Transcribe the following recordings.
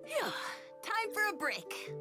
Phew, time for a break.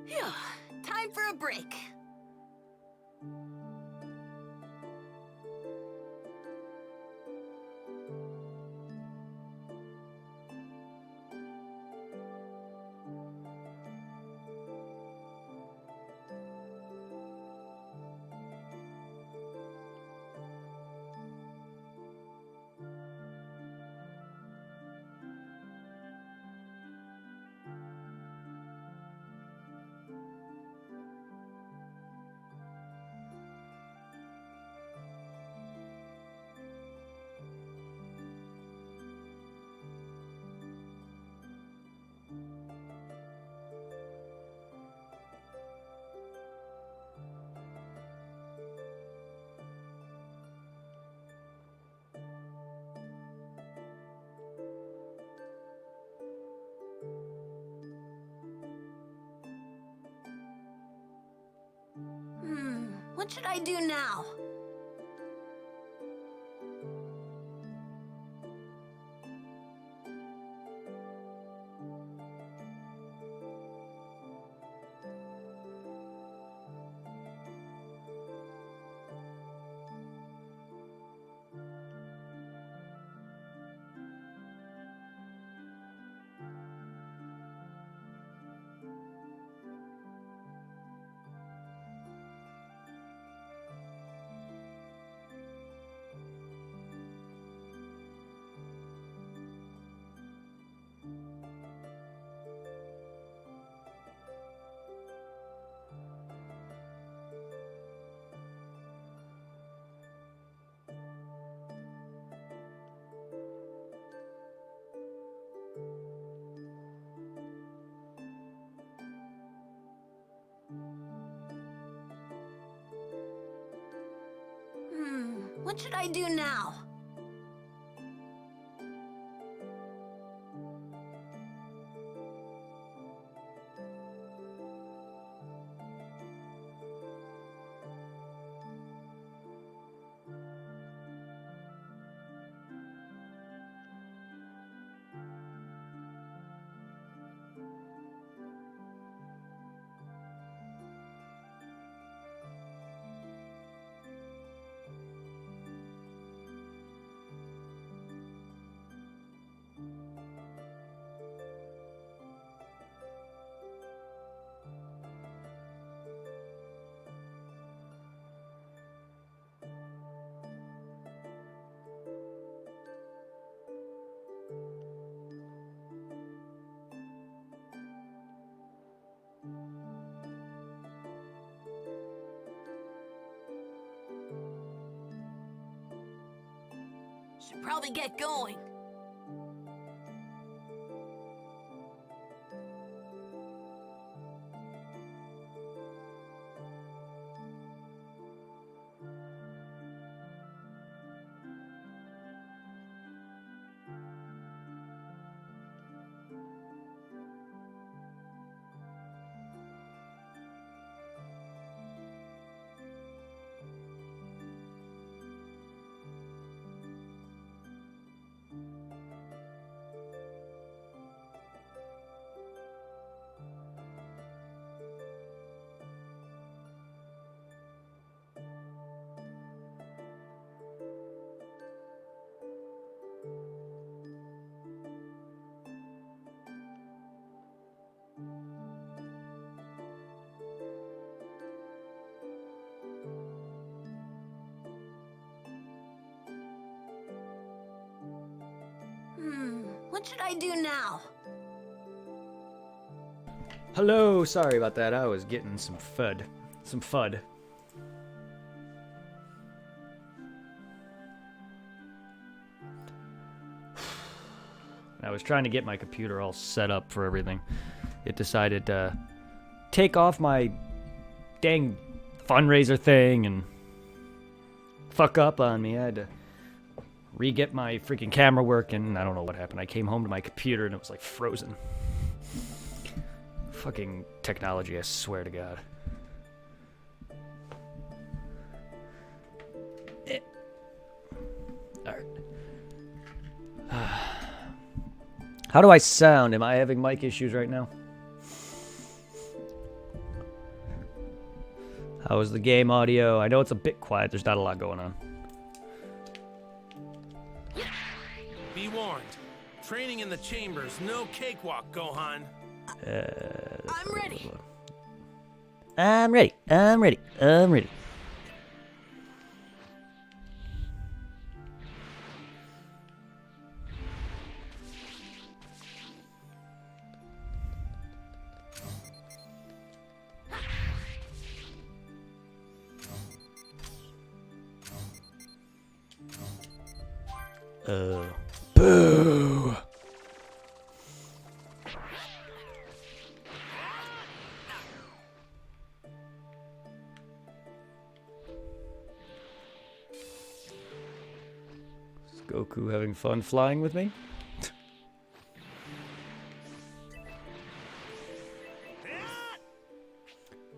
Phew, time for a break. What should I do now? What should I do now? Should probably get going. What should I do now? Hello, sorry about that. I was getting some FUD. Some FUD. I was trying to get my computer all set up for everything. It decided to take off my dang fundraiser thing and fuck up on me. I had to re-get my freaking camera working. I don't know what happened. I came home to my computer and it was like frozen. Fucking technology, I swear to God. Alright. How do I sound? Am I having mic issues right now? How is the game audio? I know it's a bit quiet. There's not a lot going on. Be warned. Training in the chambers, no cakewalk, Gohan. I'm ready. I'm ready. I'm ready. I'm ready. Boo! Is Goku having fun flying with me?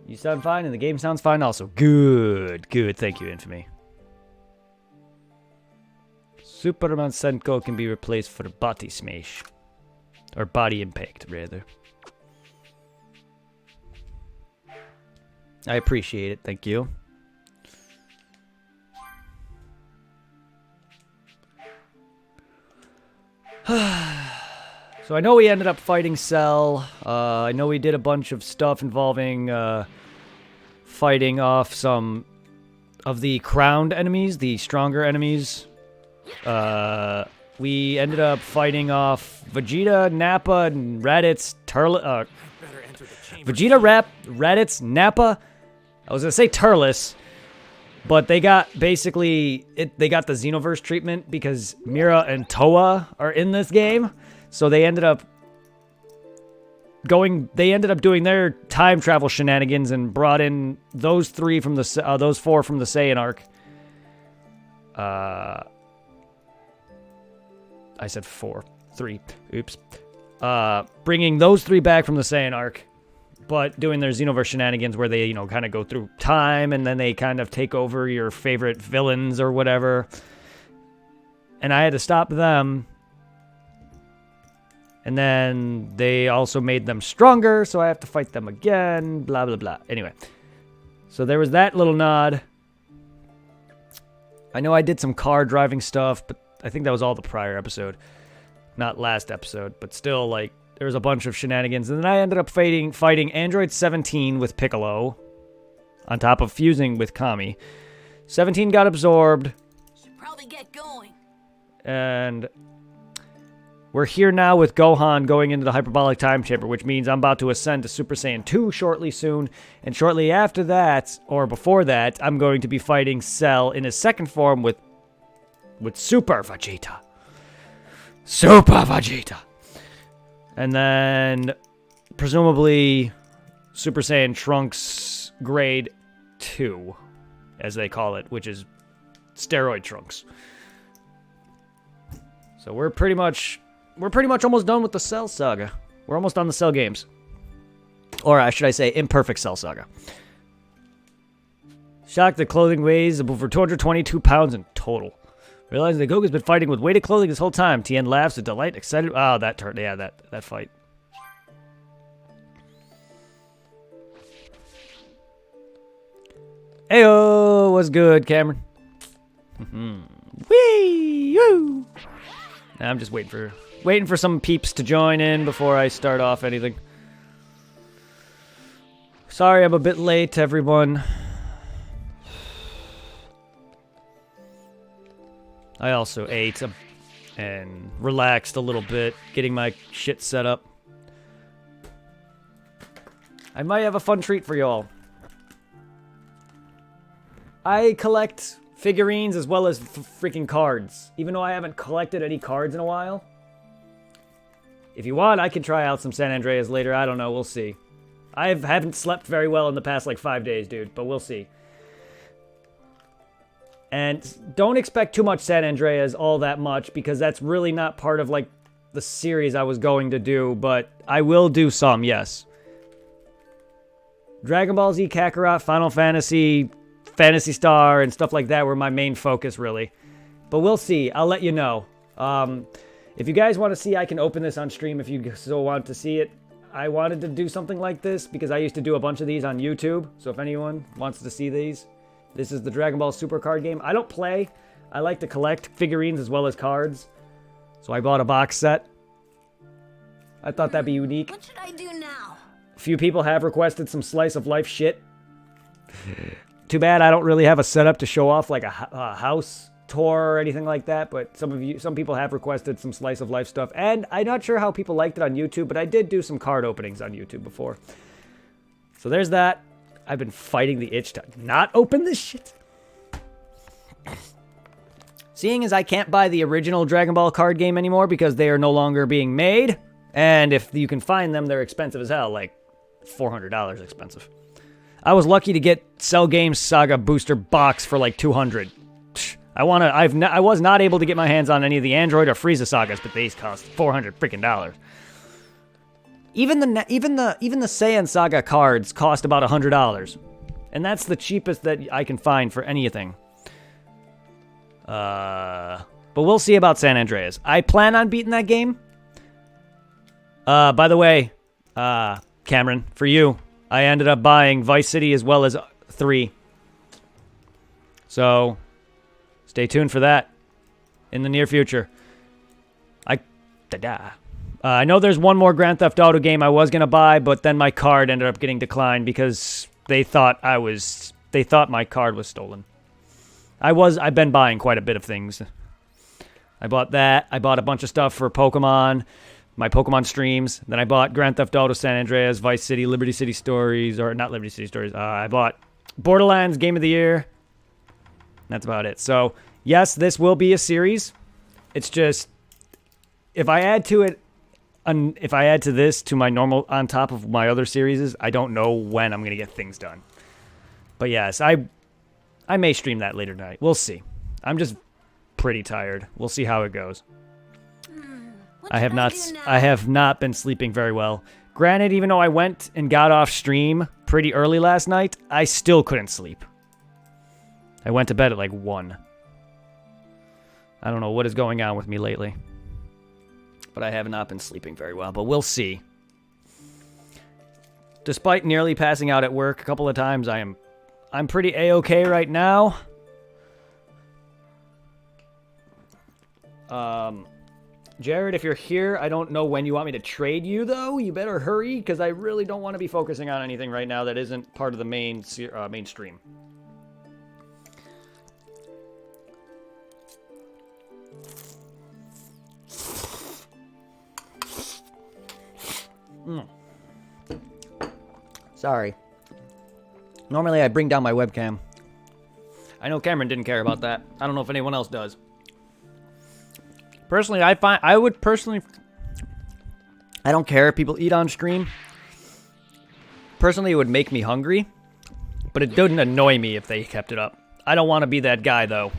You sound fine and the game sounds fine also. Good, good. Thank you, Infamy. Superman Senko can be replaced for body smash. Or body impact, rather. I appreciate it, thank you. So I know we ended up fighting Cell. I know we did a bunch of stuff involving fighting off some of the crowned enemies, the stronger enemies. We ended up fighting off Vegeta, Nappa, and Raditz, Vegeta, Raditz, Nappa. I was gonna say Turles, but they got basically they got the Xenoverse treatment because Mira and Toa are in this game, so they ended up doing their time travel shenanigans and brought in those four from the Saiyan arc. I said 3. Oops. Bringing those 3 back from the Saiyan arc, but doing their Xenoverse shenanigans where they, kind of go through time and then they kind of take over your favorite villains or whatever. And I had to stop them. And then they also made them stronger, so I have to fight them again, blah, blah, blah. Anyway, so there was that little nod. I know I did some car driving stuff, but I think that was all the prior episode. Not last episode, but still, there was a bunch of shenanigans. And then I ended up fighting Android 17 with Piccolo, on top of fusing with Kami. 17 got absorbed. Should probably get going. And we're here now with Gohan going into the hyperbolic time chamber, which means I'm about to ascend to Super Saiyan 2 shortly soon. And shortly after that, or before that, I'm going to be fighting Cell in his second form with Super Vegeta. Super Vegeta. And then, presumably, Super Saiyan Trunks Grade 2, as they call it, which is steroid Trunks. So we're pretty much almost done with the Cell saga. We're almost on the Cell games. Or should I say, imperfect Cell saga. Shocked that clothing weighs over 222 pounds in total. Realizing that Goku's been fighting with weighted clothing this whole time. Tien laughs with delight, excited. Oh, that turn. Yeah, that fight. Heyo, what's good, Cameron? Wee! Woo! I'm just waiting for some peeps to join in before I start off anything. Sorry I'm a bit late, everyone. I also ate and relaxed a little bit, getting my shit set up. I might have a fun treat for y'all. I collect figurines as well as freaking cards, even though I haven't collected any cards in a while. If you want, I can try out some San Andreas later. I don't know. We'll see. I haven't slept very well in the past, like, 5 days, dude. But we'll see. And don't expect too much San Andreas all that much, because that's really not part of, like, the series I was going to do. But I will do some, yes. Dragon Ball Z, Kakarot, Final Fantasy, Phantasy Star, and stuff like that were my main focus, really. But we'll see. I'll let you know. If you guys want to see, I can open this on stream if you so want to see it. I wanted to do something like this because I used to do a bunch of these on YouTube. So if anyone wants to see these, this is the Dragon Ball Super card game. I don't play. I like to collect figurines as well as cards. So I bought a box set. I thought that'd be unique. What should I do now? A few people have requested some slice of life shit. Too bad I don't really have a setup to show off like a house tour or anything like that, but some people have requested some slice of life stuff, and I'm not sure how people liked it on YouTube, but I did do some card openings on YouTube before. So there's that. I've been fighting the itch to not open this shit. Seeing as I can't buy the original Dragon Ball card game anymore because they are no longer being made, and if you can find them, they're expensive as hell, like $400 expensive. I was lucky to get Cell Games Saga Booster Box for like $200. I was not able to get my hands on any of the Android or Frieza sagas, but these cost $400 freaking dollars. Even the Saiyan Saga cards cost about $100, and that's the cheapest that I can find for anything. But we'll see about San Andreas. I plan on beating that game. By the way, Cameron, for you, I ended up buying Vice City as well as 3. So stay tuned for that in the near future. I know there's one more Grand Theft Auto game I was gonna buy, but then my card ended up getting declined because they thought my card was stolen. I've been buying quite a bit of things. I bought that. I bought a bunch of stuff for Pokemon, my Pokemon streams. Then I bought Grand Theft Auto San Andreas, Vice City, Liberty City Stories, or not Liberty City Stories. I bought Borderlands Game of the Year. That's about it. So, yes, this will be a series. It's just, if I add to this to my normal, on top of my other series, I don't know when I'm going to get things done. But yes, I may stream that later tonight. We'll see. I'm just pretty tired. We'll see how it goes. I have not been sleeping very well. Granted, even though I went and got off stream pretty early last night, I still couldn't sleep. I went to bed at like 1. I don't know what is going on with me lately. But I have not been sleeping very well, but we'll see. Despite nearly passing out at work a couple of times, I'm pretty A-okay right now. Jared, if you're here, I don't know when you want me to trade you, though. You better hurry, because I really don't want to be focusing on anything right now that isn't part of the mainstream. Sorry. Normally I bring down my webcam. I know Cameron didn't care about that. I don't know if anyone else does. Personally, I don't care if people eat on stream. Personally, it would make me hungry, but it doesn't annoy me if they kept it up. I don't want to be that guy, though.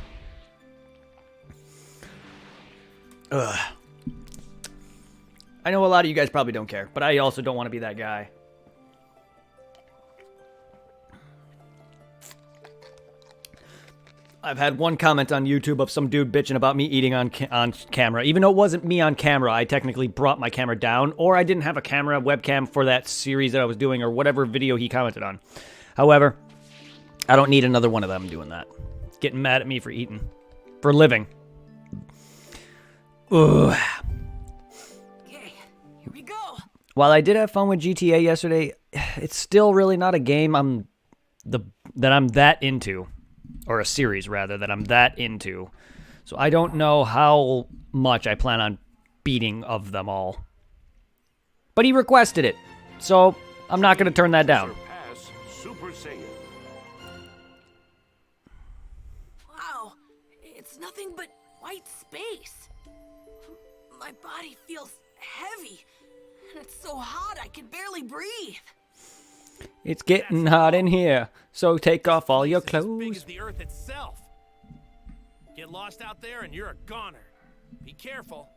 Ugh. I know a lot of you guys probably don't care, but I also don't want to be that guy. I've had one comment on YouTube of some dude bitching about me eating on camera. Even though it wasn't me on camera, I technically brought my camera down, or I didn't have a camera webcam for that series that I was doing, or whatever video he commented on. However, I don't need another one of them doing that. Getting mad at me for eating. For living. Ugh. Okay, here we go. While I did have fun with GTA yesterday, it's still really not a game that I'm that into. Or a series, rather, that I'm that into. So I don't know how much I plan on beating of them all. But he requested it, so I'm not going to turn that down. Surpass Super Saiyan. Wow, it's nothing but white space. My body feels heavy, and it's so hot I can barely breathe. It's getting hot in here, so take off all your It's as big clothes. as the Earth itself. Get lost out there and you're a goner. Be careful.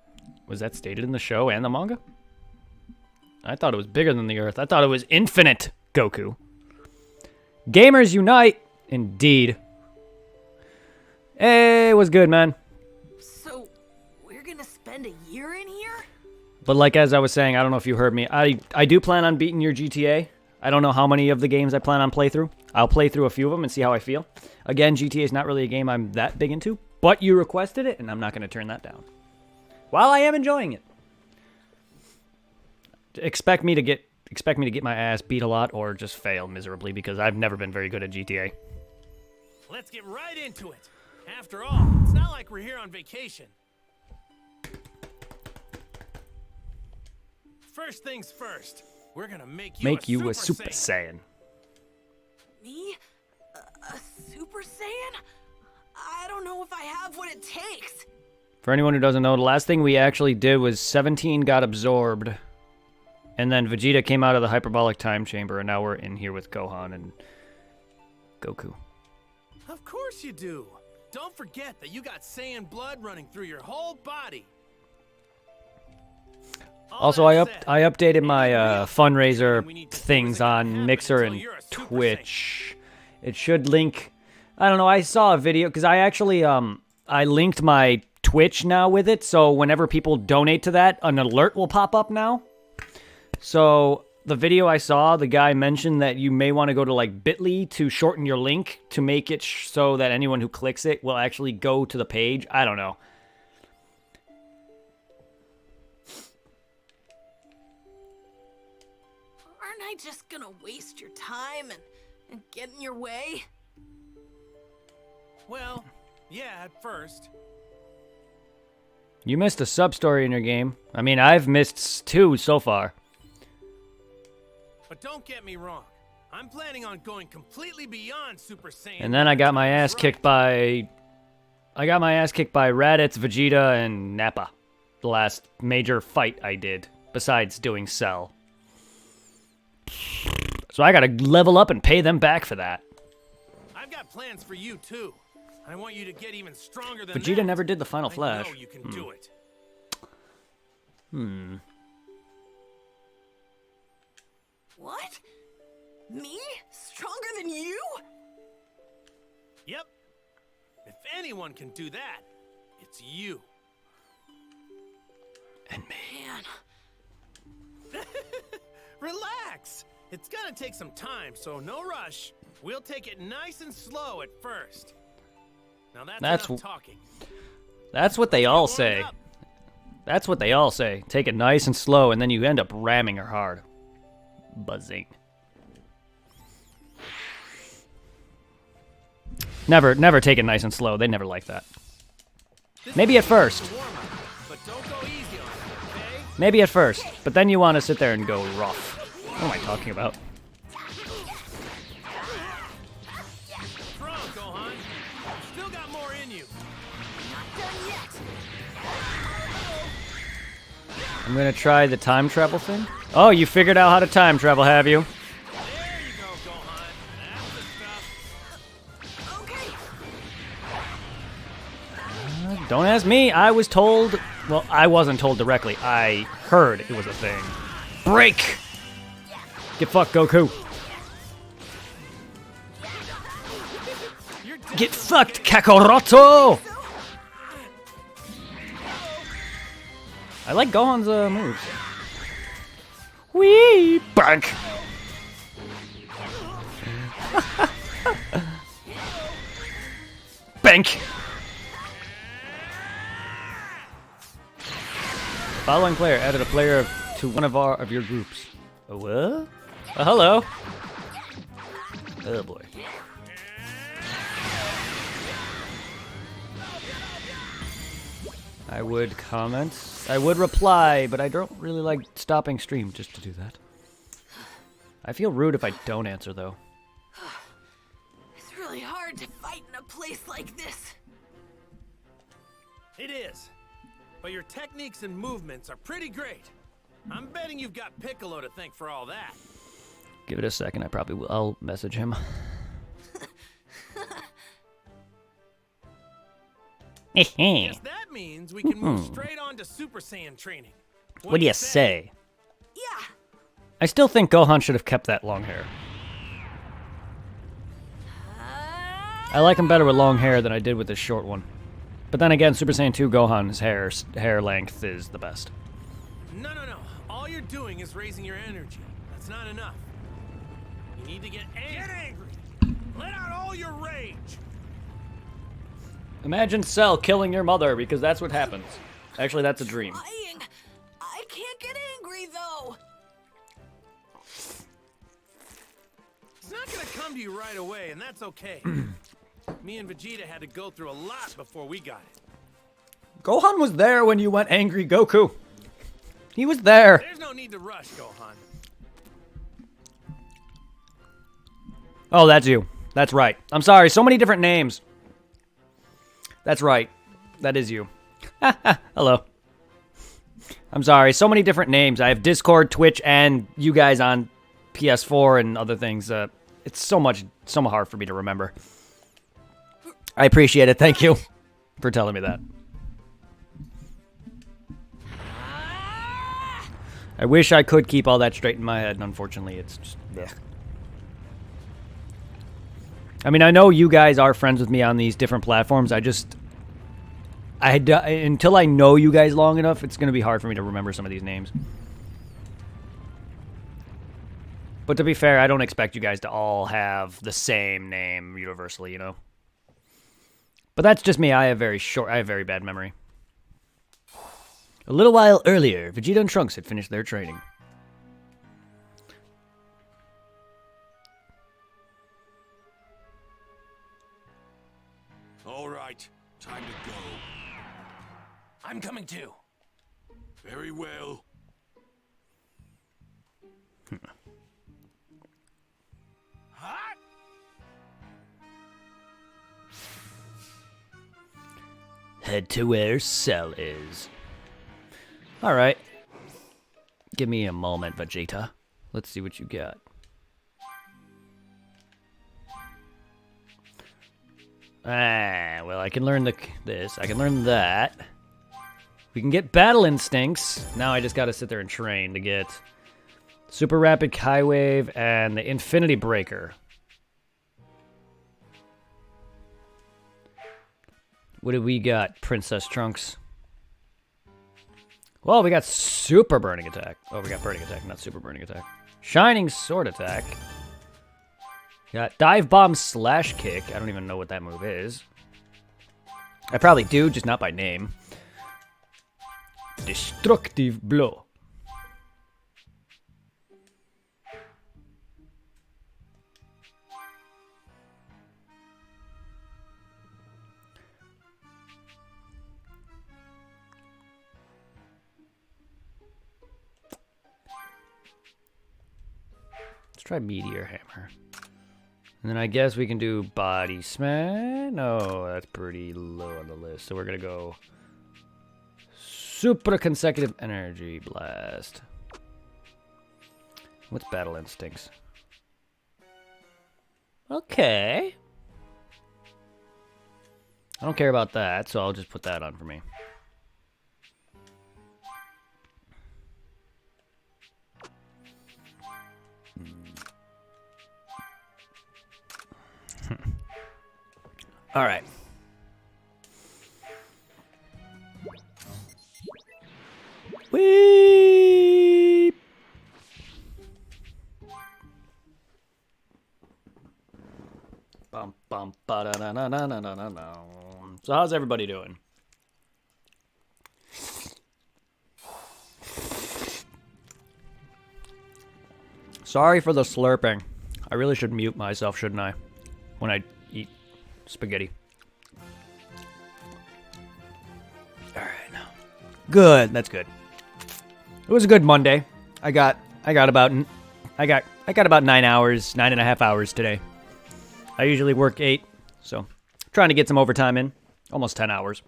Was that stated in the show and the manga? I thought it was bigger than the Earth. I thought it was infinite, Goku. Gamers unite! Indeed. Hey, what's good, man? So, we're gonna spend a year in here? But like as I was saying, I don't know if you heard me. I do plan on beating your GTA. I don't know how many of the games I plan on playthrough. I'll play through a few of them and see how I feel. Again, GTA is not really a game I'm that big into, but you requested it, and I'm not going to turn that down. While I am enjoying it. Expect me to get my ass beat a lot or just fail miserably because I've never been very good at GTA. Let's get right into it. After all, it's not like we're here on vacation. First things first, we're gonna make you a Super Saiyan. Saiyan. Me? A Super Saiyan? I don't know if I have what it takes. For anyone who doesn't know, the last thing we actually did was 17 got absorbed. And then Vegeta came out of the hyperbolic time chamber, and now we're in here with Gohan and Goku. Of course you do. Don't forget that you got Saiyan blood running through your whole body. All Also, I that said, updated my fundraiser we need to do things isn't gonna on happen Mixer until and you're a Super Twitch. It should link. I don't know. I saw a video because I actually I linked my Twitch now with it, so whenever people donate to that, an alert will pop up now. So the video I saw, the guy mentioned that you may want to go to like Bitly to shorten your link to make it so that anyone who clicks it will actually go to the page. I don't know. Aren't I just gonna waste your time and get in your way? Well, yeah, at first. You missed a sub-story in your game. I mean, I've missed 2 so far. But don't get me wrong. I'm planning on going completely beyond Super Saiyan. And then I got my ass kicked by... Raditz, Vegeta, and Nappa. The last major fight I did, besides doing Cell. So I gotta level up and pay them back for that. I've got plans for you, too. I want you to get even stronger than Vegeta that. never did the Final I Flash. know you can do it. What? Me? Stronger than you? Yep. If anyone can do that, it's you. And me. Man. Relax. It's gonna take some time, so no rush. We'll take it nice and slow at first. Now that's enough talking. That's what they all Warmed say. up. That's what they all say. Take it nice and slow, and then you end up ramming her hard. Buzzing. Never take it nice and slow. They never like that. This Maybe is at first. just a warm-up, but don't go easy on it, okay? Maybe at first, but then you want to sit there and go rough. What am I talking about? Strong, Gohan. Still got more in you. Not done yet. I'm gonna try the time travel thing. Oh, you figured out how to time travel, have you? There you go, Gohan. That's the stuff. Okay. Don't ask me. I was told. Well, I wasn't told directly. I heard it was a thing. Break! Get fucked, Goku. You're Get fucked, Kakarot! I like Gohan's moves. Wee! Bank! Bank! Following player added a player to one of your groups. A what? Hello. Oh boy. I would comment. I would reply, but I don't really like stopping stream just to do that. I feel rude if I don't answer, though. It's really hard to fight in a place like this. It is. But your techniques and movements are pretty great. I'm betting you've got Piccolo to thank for all that. Give it a second. I probably will. I'll message him. Guess that means we can move straight on to Super Saiyan training. What do you say? Yeah. I still think Gohan should have kept that long hair. I like him better with long hair than I did with this short one. But then again, Super Saiyan 2 Gohan's hair length is the best. No. All you're doing is raising your energy. That's not enough. You need to get angry. Let out all your rage. Imagine Cell killing your mother, because that's what happens. Actually, that's a dream. Trying. I can't get angry though. It's not gonna come to you right away, and that's okay. Me and Vegeta had to go through a lot before we got it. Gohan was there when you went angry Goku. He was there. There's no need to rush, Gohan. Oh, that's you. That's right. I'm sorry. So many different names. That's right. That is you. Hello. I'm sorry. So many different names. I have Discord, Twitch, and you guys on PS4 and other things. It's so hard for me to remember. I appreciate it. Thank you for telling me that. I wish I could keep all that straight in my head, and unfortunately, it's just... Blech. I mean, I know you guys are friends with me on these different platforms. Until I know you guys long enough, it's going to be hard for me to remember some of these names. But to be fair, I don't expect you guys to all have the same name universally, you know? But that's just me. I have very bad memory. A little while earlier, Vegeta and Trunks had finished their training. All right, time to go. I'm coming too. Very well. Hot. Head to where Cell is. Alright. Give me a moment, Vegeta. Let's see what you got. Well, I can learn this. I can learn that. We can get Battle Instincts. Now I just gotta sit there and train to get Super Rapid Kai Wave and the Infinity Breaker. What do we got, Princess Trunks? Well, we got Super Burning Attack. Oh, we got Burning Attack, not Super Burning Attack. Shining Sword Attack. Got Dive Bomb Slash Kick. I don't even know what that move is. I probably do, just not by name. Destructive Blow. Let's try Meteor Hammer. And then I guess we can do Body Smash. No, that's pretty low on the list. So we're going to go Super Consecutive Energy Blast. What's Battle Instincts? Okay. I don't care about that, so I'll just put that on for me. All right. Whee! Bum bum ba da na na na na na na na. So how's everybody doing? Sorry for the slurping. I really should mute myself, shouldn't I? When I eat spaghetti. Alright, now. Good. That's good. It was a good Monday. I got about 9 hours, 9.5 hours today. I usually work 8, so trying to get some overtime in. Almost 10 hours.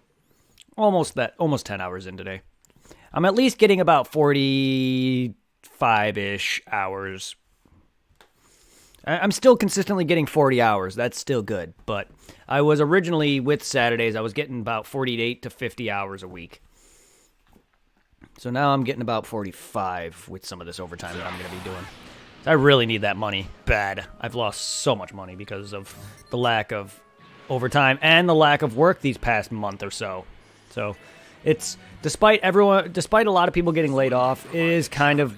Almost 10 hours in today. I'm at least getting about 45-ish hours. I'm still consistently getting 40 hours. That's still good. But I was originally, with Saturdays, I was getting about 48 to 50 hours a week. So now I'm getting about 45 with some of this overtime that I'm going to be doing. I really need that money bad. I've lost so much money because of the lack of overtime and the lack of work these past month or so. So it's despite a lot of people getting laid off, it is kind of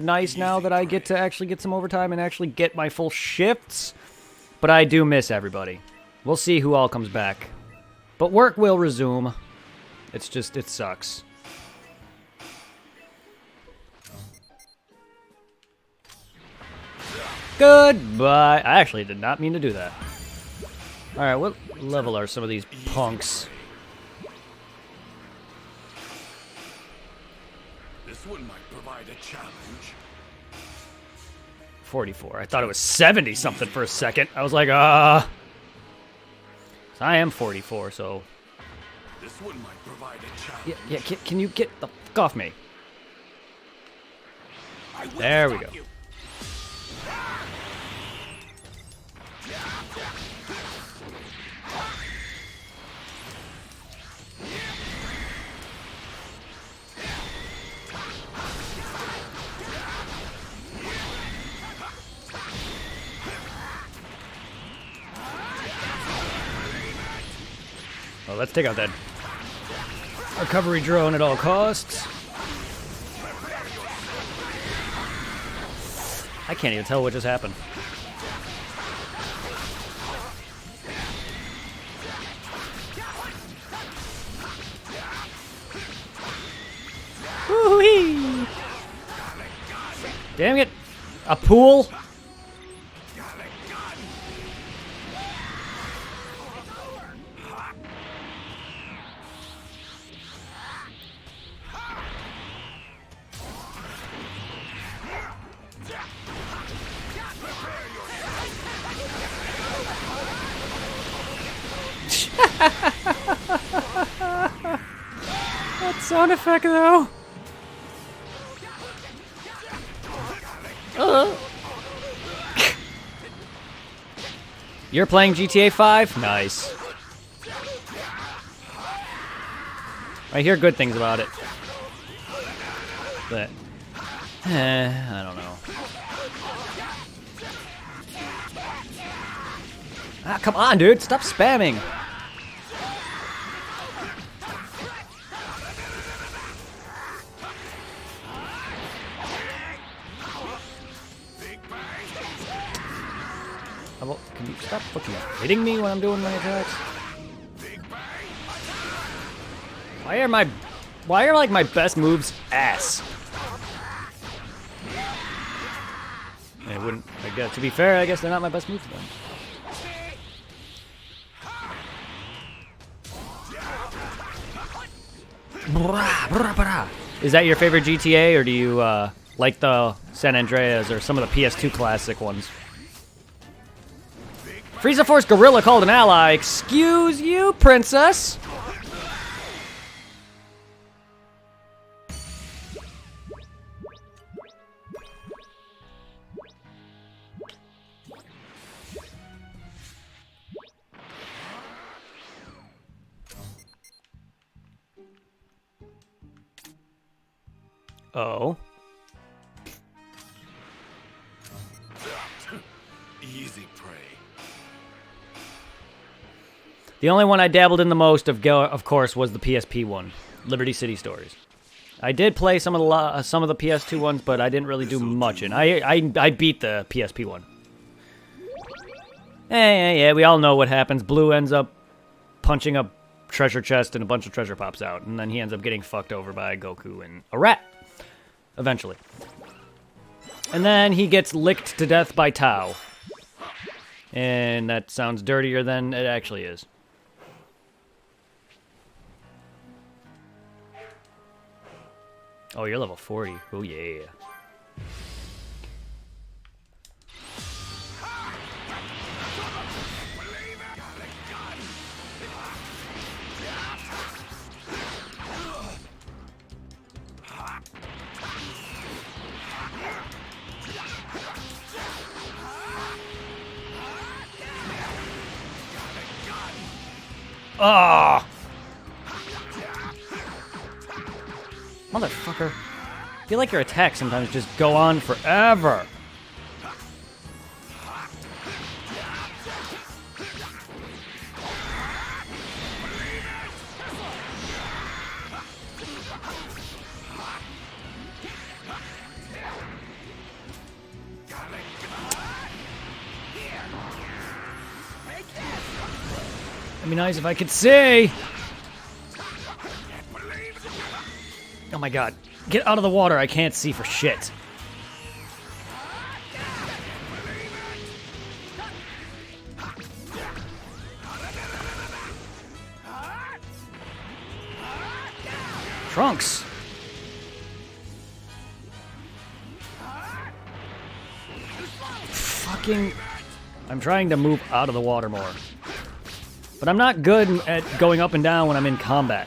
nice now that I get to actually get some overtime and actually get my full shifts. But I do miss everybody. We'll see who all comes back. But work will resume. It's just, it sucks. Goodbye. I actually did not mean to do that. Alright, what level are some of these punks? This one might provide a challenge. 44. I thought it was 70 something for a second. I was like, I am 44, so... This one might provide a challenge. Yeah, can you get the fuck off me? I will There we stop go. you. Well, let's take out that recovery drone at all costs. I can't even tell what just happened. Woo-wee! Damn it! A pool? That sound effect, though. You're playing GTA 5? Nice. I hear good things about it. But, I don't know. Ah, come on, dude. Stop spamming. Can you stop fucking hitting me when I'm doing my attacks? Why are like my best moves ass? I wouldn't. I guess to be fair, I guess they're not my best moves then. Is that your favorite GTA, or do you like the San Andreas or some of the PS2 classic ones? Frieza Force Gorilla called an ally. Excuse you, princess. Oh. Easy prey. The only one I dabbled in the most, of course, was the PSP one, Liberty City Stories. I did play some of the PS2 ones, but I didn't really do much in. I beat the PSP one. Yeah, we all know what happens. Blue ends up punching a treasure chest and a bunch of treasure pops out, and then he ends up getting fucked over by Goku and a rat, eventually. And then he gets licked to death by Tao. And that sounds dirtier than it actually is. Oh, you're level 40. Oh, yeah. Ah! Motherfucker. I feel like your attacks sometimes just go on forever. It'd be nice if I could see. Oh my god. Get out of the water. I can't see for shit. Trunks. Fucking... I'm trying to move out of the water more. But I'm not good at going up and down when I'm in combat.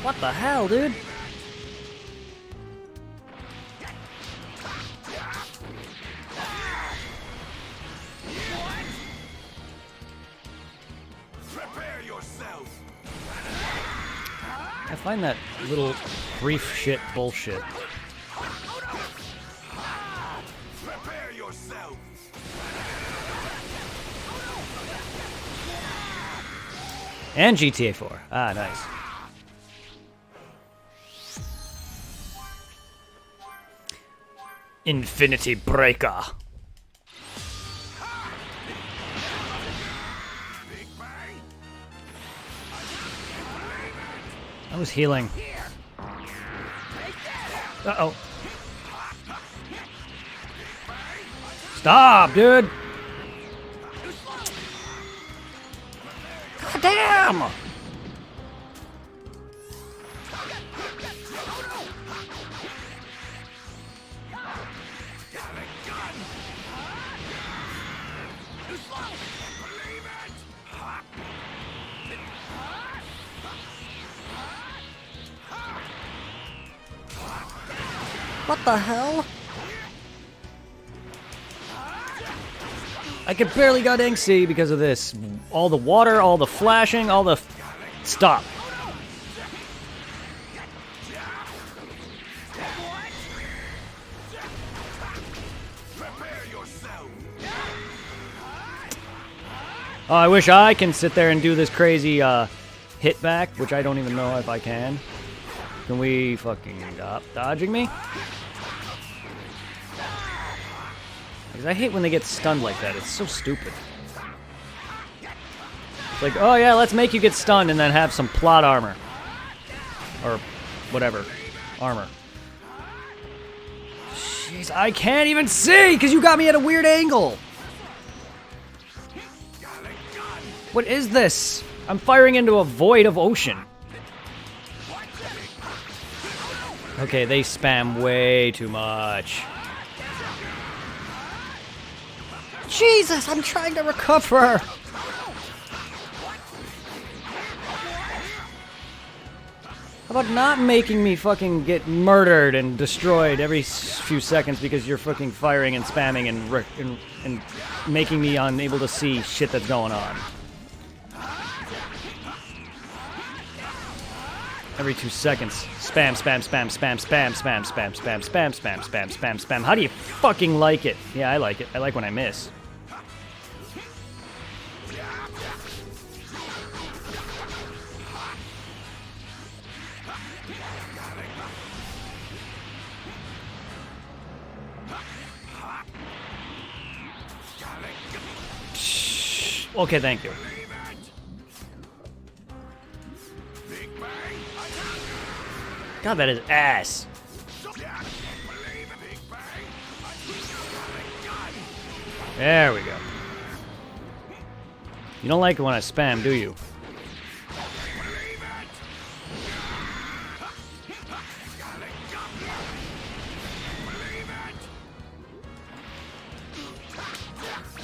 What the hell, dude? Prepare yourself. I find that little brief shit bullshit. Prepare yourself. And GTA 4. Ah, nice. Infinity Breaker. I was healing. Uh-oh. Stop, dude! God damn! What the hell? I could barely goddamn see because of this. All the water, all the flashing, all the... Stop. Oh, I wish I can sit there and do this crazy hit back, which I don't even know if I can. Can we fucking stop dodging me? Because I hate when they get stunned like that. It's so stupid. It's like, oh yeah, let's make you get stunned and then have some plot armor. Or whatever. Armor. Jeez, I can't even see because you got me at a weird angle. What is this? I'm firing into a void of ocean. Okay, they spam way too much. Jesus, I'm trying to recover. How about not making me fucking get murdered and destroyed every few seconds because you're fucking firing and spamming and making me unable to see shit that's going on. Every 2 seconds. Spam, spam, spam, spam, spam, spam, spam, spam, spam, spam, spam, spam, spam. How do you fucking like it? Yeah, I like it. I like when I miss. Okay, thank you. God, that is ass. There we go. You don't like it when I spam, do you?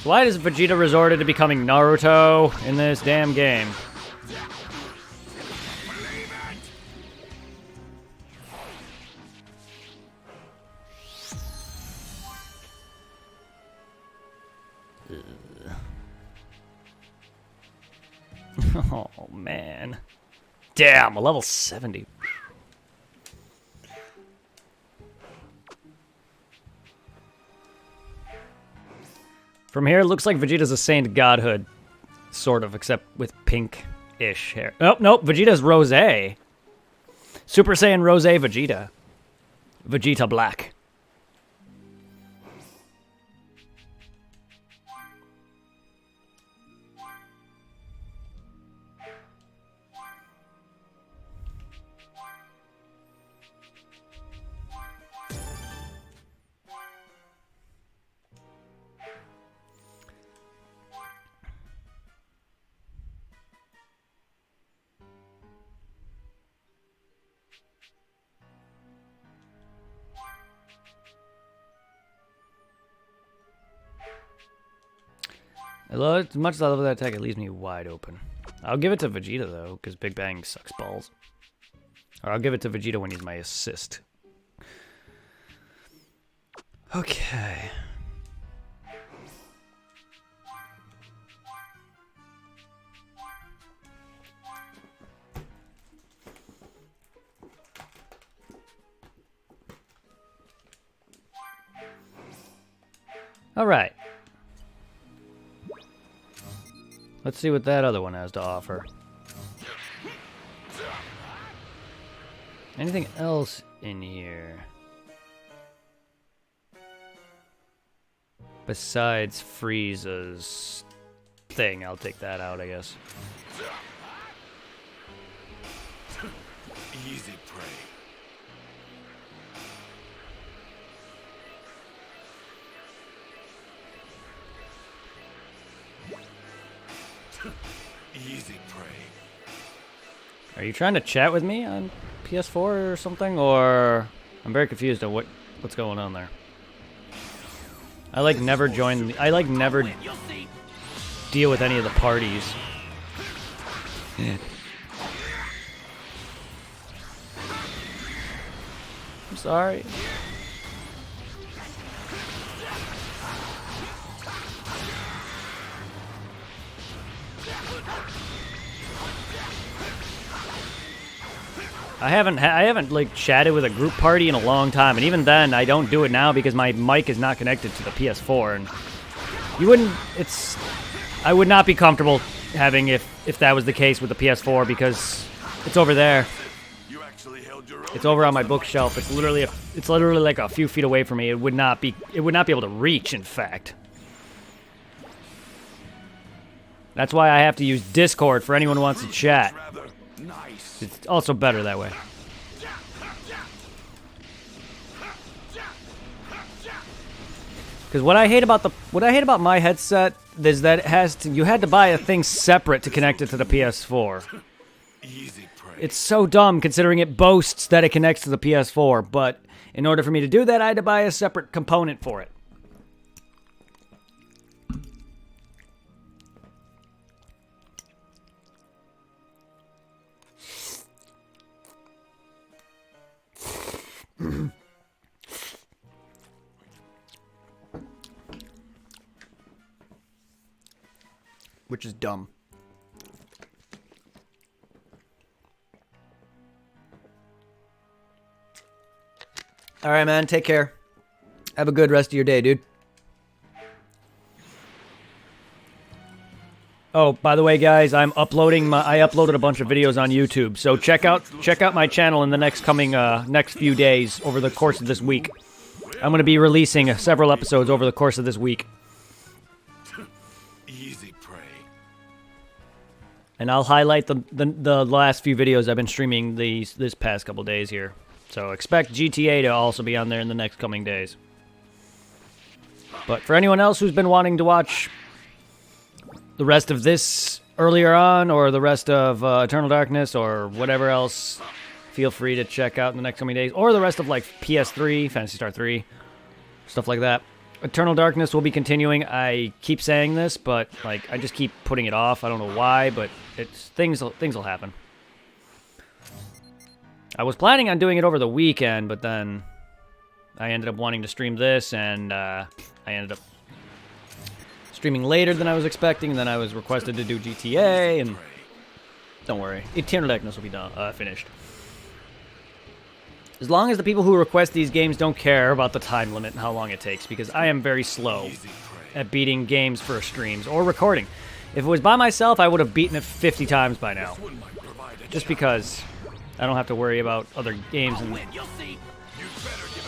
Why does Vegeta resorted to becoming Naruto in this damn game? Oh, man. Damn, a level 70. From here, it looks like Vegeta's a saint godhood. Sort of, except with pink-ish hair. Oh, nope, Vegeta's Rose. Super Saiyan Rose Vegeta. Vegeta Black. As much as I love that attack, it leaves me wide open. I'll give it to Vegeta, though, because Big Bang sucks balls. Or I'll give it to Vegeta when he's my assist. Okay. All right. Let's see what that other one has to offer. Anything else in here? Besides Frieza's thing, I'll take that out, I guess. Easy prey. Easy prey. Are you trying to chat with me on PS4 or something? Or I'm very confused on what's going on there. I like never join. I like never deal with any of the parties. I'm sorry. I haven't like chatted with a group party in a long time, and even then I don't do it now because my mic is not connected to the PS4, and I would not be comfortable having if that was the case with the PS4 because it's over there. You actually held your own. It's over on my bookshelf. It's literally like a few feet away from me. It would not be able to reach, in fact. That's why I have to use Discord for anyone who wants to chat. Rather nice. It's also better that way. Because what I hate about my headset is that you had to buy a thing separate to connect it to the PS4. Easy prey. It's so dumb considering it boasts that it connects to the PS4, but in order for me to do that, I had to buy a separate component for it. Which is dumb. All right, man. Take care. Have a good rest of your day, dude. Oh, by the way, guys, I uploaded a bunch of videos on YouTube, so check out my channel in the next few days over the course of this week. I'm going to be releasing several episodes over the course of this week. Easy prey. And I'll highlight the last few videos I've been streaming this past couple days here. So expect GTA to also be on there in the next coming days. But for anyone else who's been wanting to watch the rest of this earlier on, or the rest of Eternal Darkness, or whatever else, feel free to check out in the next coming days, or the rest of like PS3, Phantasy Star 3, stuff like that. Eternal Darkness will be continuing. I keep saying this, but like I just keep putting it off. I don't know why, but it's things will happen. I was planning on doing it over the weekend, but then I ended up wanting to stream this, and I ended up streaming later than I was expecting, and then I was requested to do GTA, and don't worry, Eternal Darkness will be done, finished. As long as the people who request these games don't care about the time limit and how long it takes, because I am very slow at beating games for streams or recording. If it was by myself, I would have beaten it 50 times by now. Just because I don't have to worry about other games and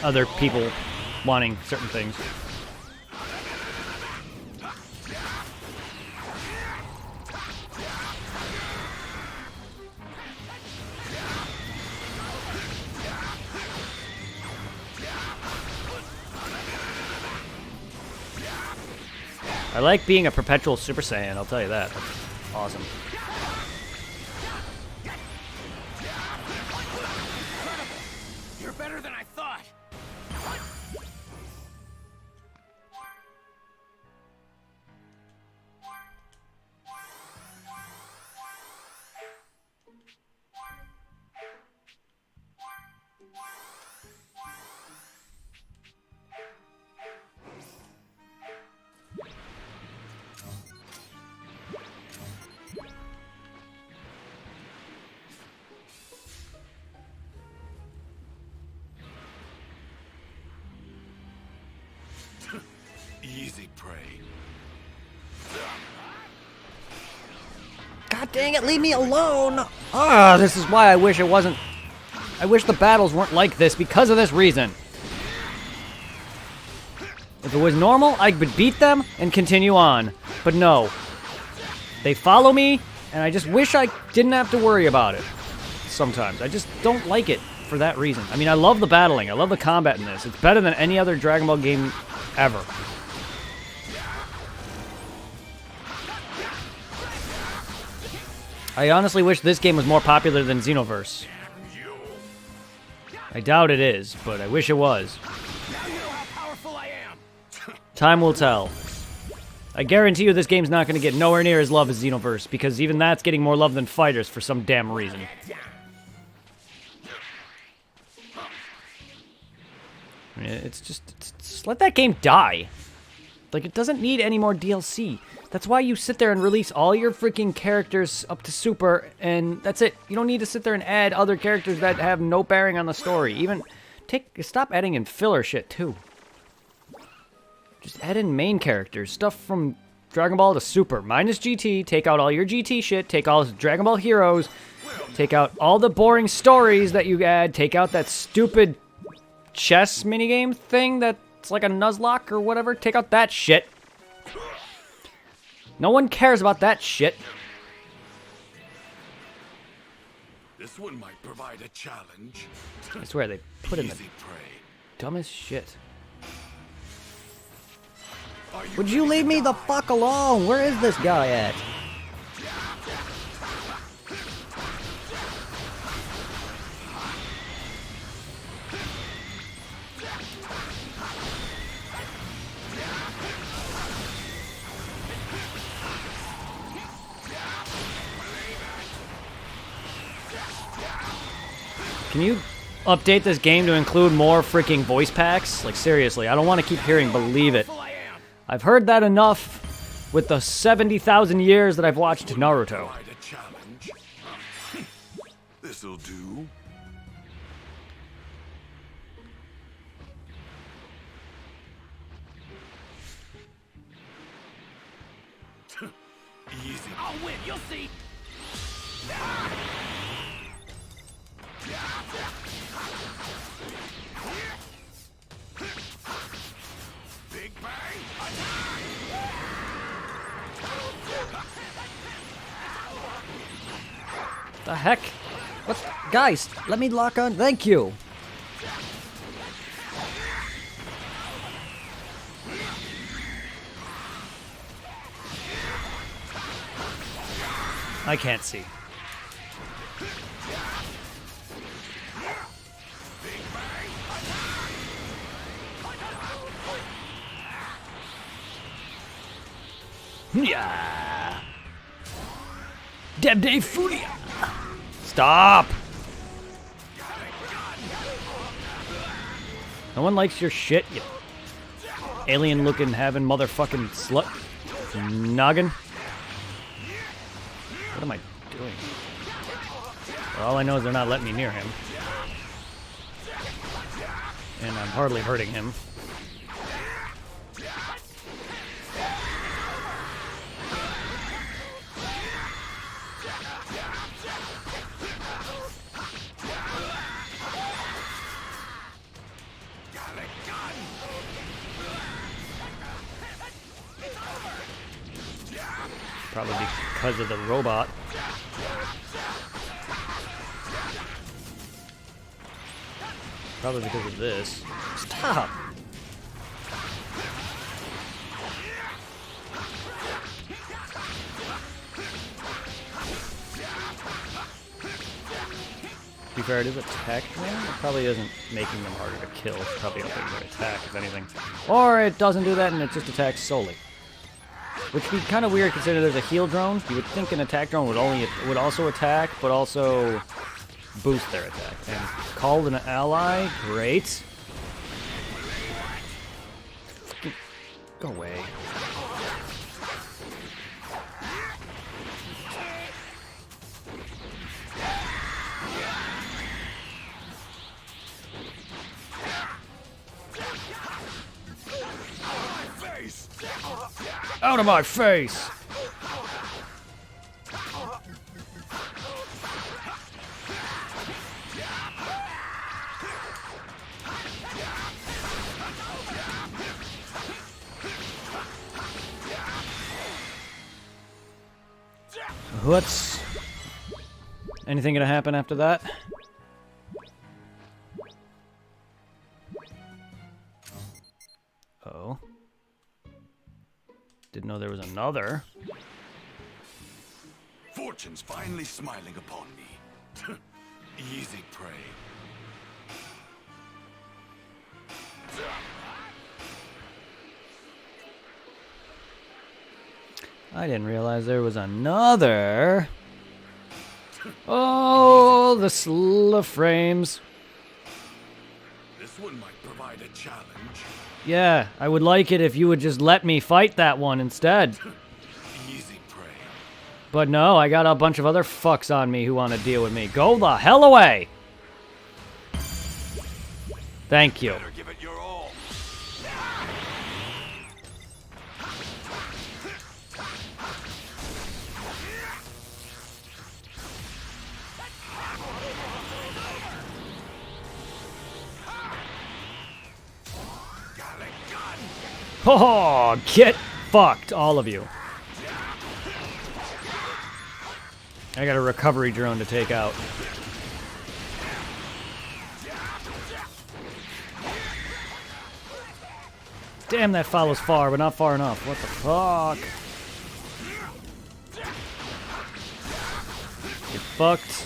other people wanting certain things. I like being a perpetual Super Saiyan, I'll tell you that. That's awesome. You're better than I thought. Easy prey. God dang it, leave me alone! Ah, this is why I wish it wasn't... I wish the battles weren't like this because of this reason. If it was normal, I would beat them and continue on. But no. They follow me, and I just wish I didn't have to worry about it. Sometimes. I just don't like it for that reason. I mean, I love the battling. I love the combat in this. It's better than any other Dragon Ball game ever. I honestly wish this game was more popular than Xenoverse. I doubt it is, but I wish it was. Now you know how powerful I am. Time will tell. I guarantee you this game's not going to get nowhere near as love as Xenoverse, because even that's getting more love than Fighters for some damn reason. I mean, it's just let that game die. Like, it doesn't need any more DLC. That's why you sit there and release all your freaking characters up to Super, and that's it. You don't need to sit there and add other characters that have no bearing on the story. Even, stop adding in filler shit, too. Just add in main characters. Stuff from Dragon Ball to Super. Minus GT, take out all your GT shit, take all Dragon Ball Heroes, take out all the boring stories that you add, take out that stupid chess minigame thing that's like a Nuzlocke or whatever. Take out that shit. No one cares about that shit. This one might provide a challenge. I swear they put in the Easy prey. dumbest shit. Are you Would you leave me the fuck alone? Where is this guy at? Can you update this game to include more freaking voice packs? Like, seriously, I don't want to keep hearing Believe It. I've heard that enough with the 70,000 years that I've watched Naruto. provide a challenge? This'll do. Easy. I'll win, you'll see. Big bang. The heck? What? Guys, let me lock on. Thank you. I can't see. Yeah. Deb Day Furia. Stop. No one likes your shit, you alien-looking, having motherfucking slut noggin. What am I doing? Well, all I know is they're not letting me near him. And I'm hardly hurting him. Probably because of the robot. Probably because of this. Stop! To be fair, it is attack drone. It probably isn't making them harder to kill. It's probably upping their attack, if anything. Or it doesn't do that and it just attacks solely. Which would be kind of weird considering there's a heal drone. You would think an attack drone would also attack, but also boost their attack. And called an ally? Great. Go away. Out of my face! What's... Anything gonna happen after that? Oh. Didn't know there was another. Fortune's finally smiling upon me. Easy prey. I didn't realize there was another. Oh, the frames. This one might provide a challenge. Yeah, I would like it if you would just let me fight that one instead. Easy prey. But no, I got a bunch of other fucks on me who want to deal with me. Go the hell away! Thank you. Better give it your all. Oh, get fucked, all of you. I got a recovery drone to take out. Damn, that follows far, but not far enough. What the fuck? Get fucked.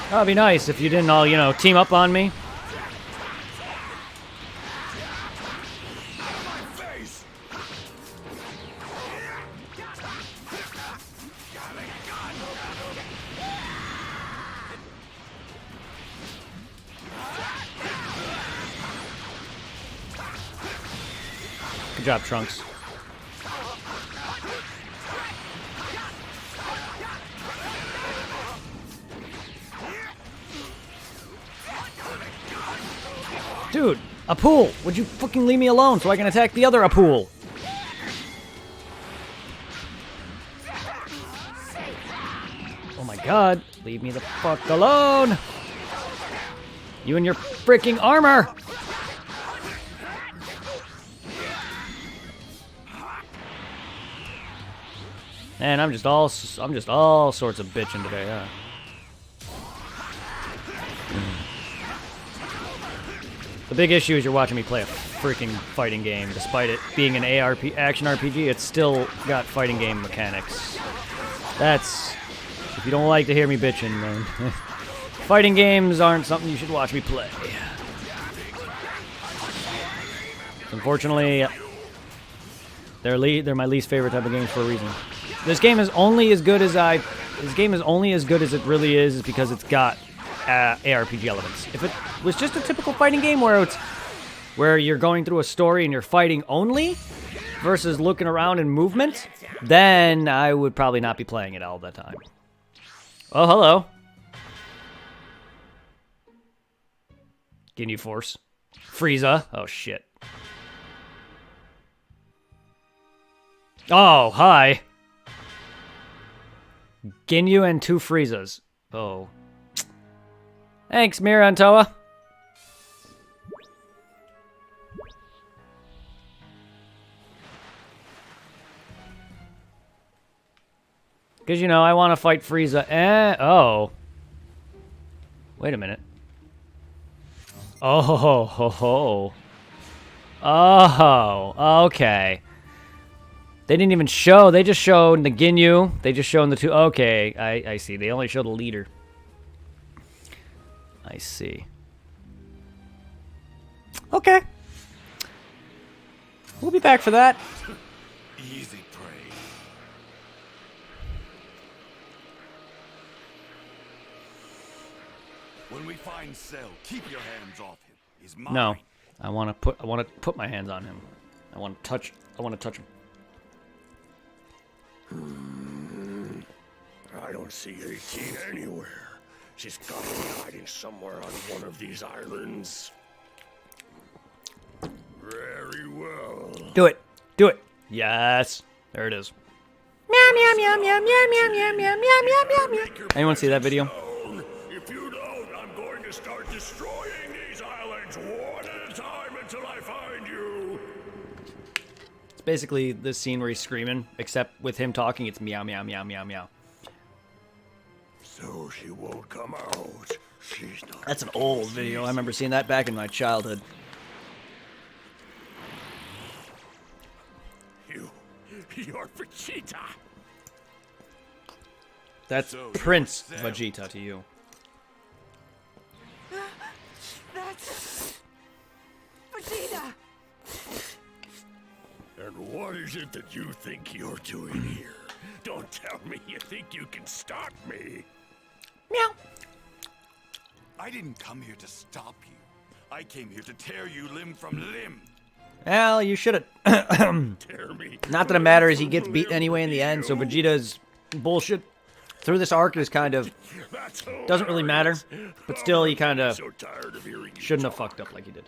That'd be nice if you didn't all, you know, team up on me. Good job, Trunks. Dude, a pool! Would you fucking leave me alone so I can attack the other Apool? Oh my god, leave me the fuck alone! You and your freaking armor! And I'm just all sorts of bitching today, huh? The big issue is you're watching me play a freaking fighting game. Despite it being an action RPG, it's still got fighting game mechanics. That's... If you don't like to hear me bitching, then... Fighting games aren't something you should watch me play. Unfortunately, they're my least favorite type of games for a reason. This game is only as good as it really is because it's got ARPG elements. If it was just a typical fighting game where you're going through a story and you're fighting only versus looking around and movement, then I would probably not be playing it all the time. Oh, hello. Ginyu Force. Frieza. Oh, shit. Oh, hi. Ginyu and 2 Friezas. Oh. Thanks, Mira and Toa. Because, you know, I want to fight Frieza. Oh. Wait a minute. Oh, ho, ho, ho. Oh, okay. They didn't even show. They just showed the Ginyu. They just showed the 2. Okay, I see. They only showed the leader. I see. Okay. We'll be back for that. Easy prey. When we find Cell, keep your hands off him. He's mine. No. I want to put my hands on him. I want to touch him. I don't see 18 anywhere. She's got to be hiding somewhere on one of these islands. Very well. Do it. Do it. Yes. There it is. Meow, meow, meow, meow, meow, meow, meow, meow, meow, meow, meow, meow. Anyone see that video? If you don't, I'm going to start destroying these islands one at a time until I find you. It's basically this scene where he's screaming, except with him talking, it's meow, meow, meow, meow, meow. So she won't come out. She's not. That's an old video. I remember seeing that back in my childhood. You're Vegeta. That's So, Prince Cell. Vegeta to you. That's Vegeta. And what is it that you think you're doing here? Don't tell me you think you can stop me. Meow. I didn't come here to stop you. I came here to tear you limb from limb. Well, you should have. Tear me. Not that it matters. He gets beaten anyway in the end, so Vegeta's bullshit through this arc is kind of doesn't really matter. But still, he kind of So tired of hearing you shouldn't have talk. fucked up like he did.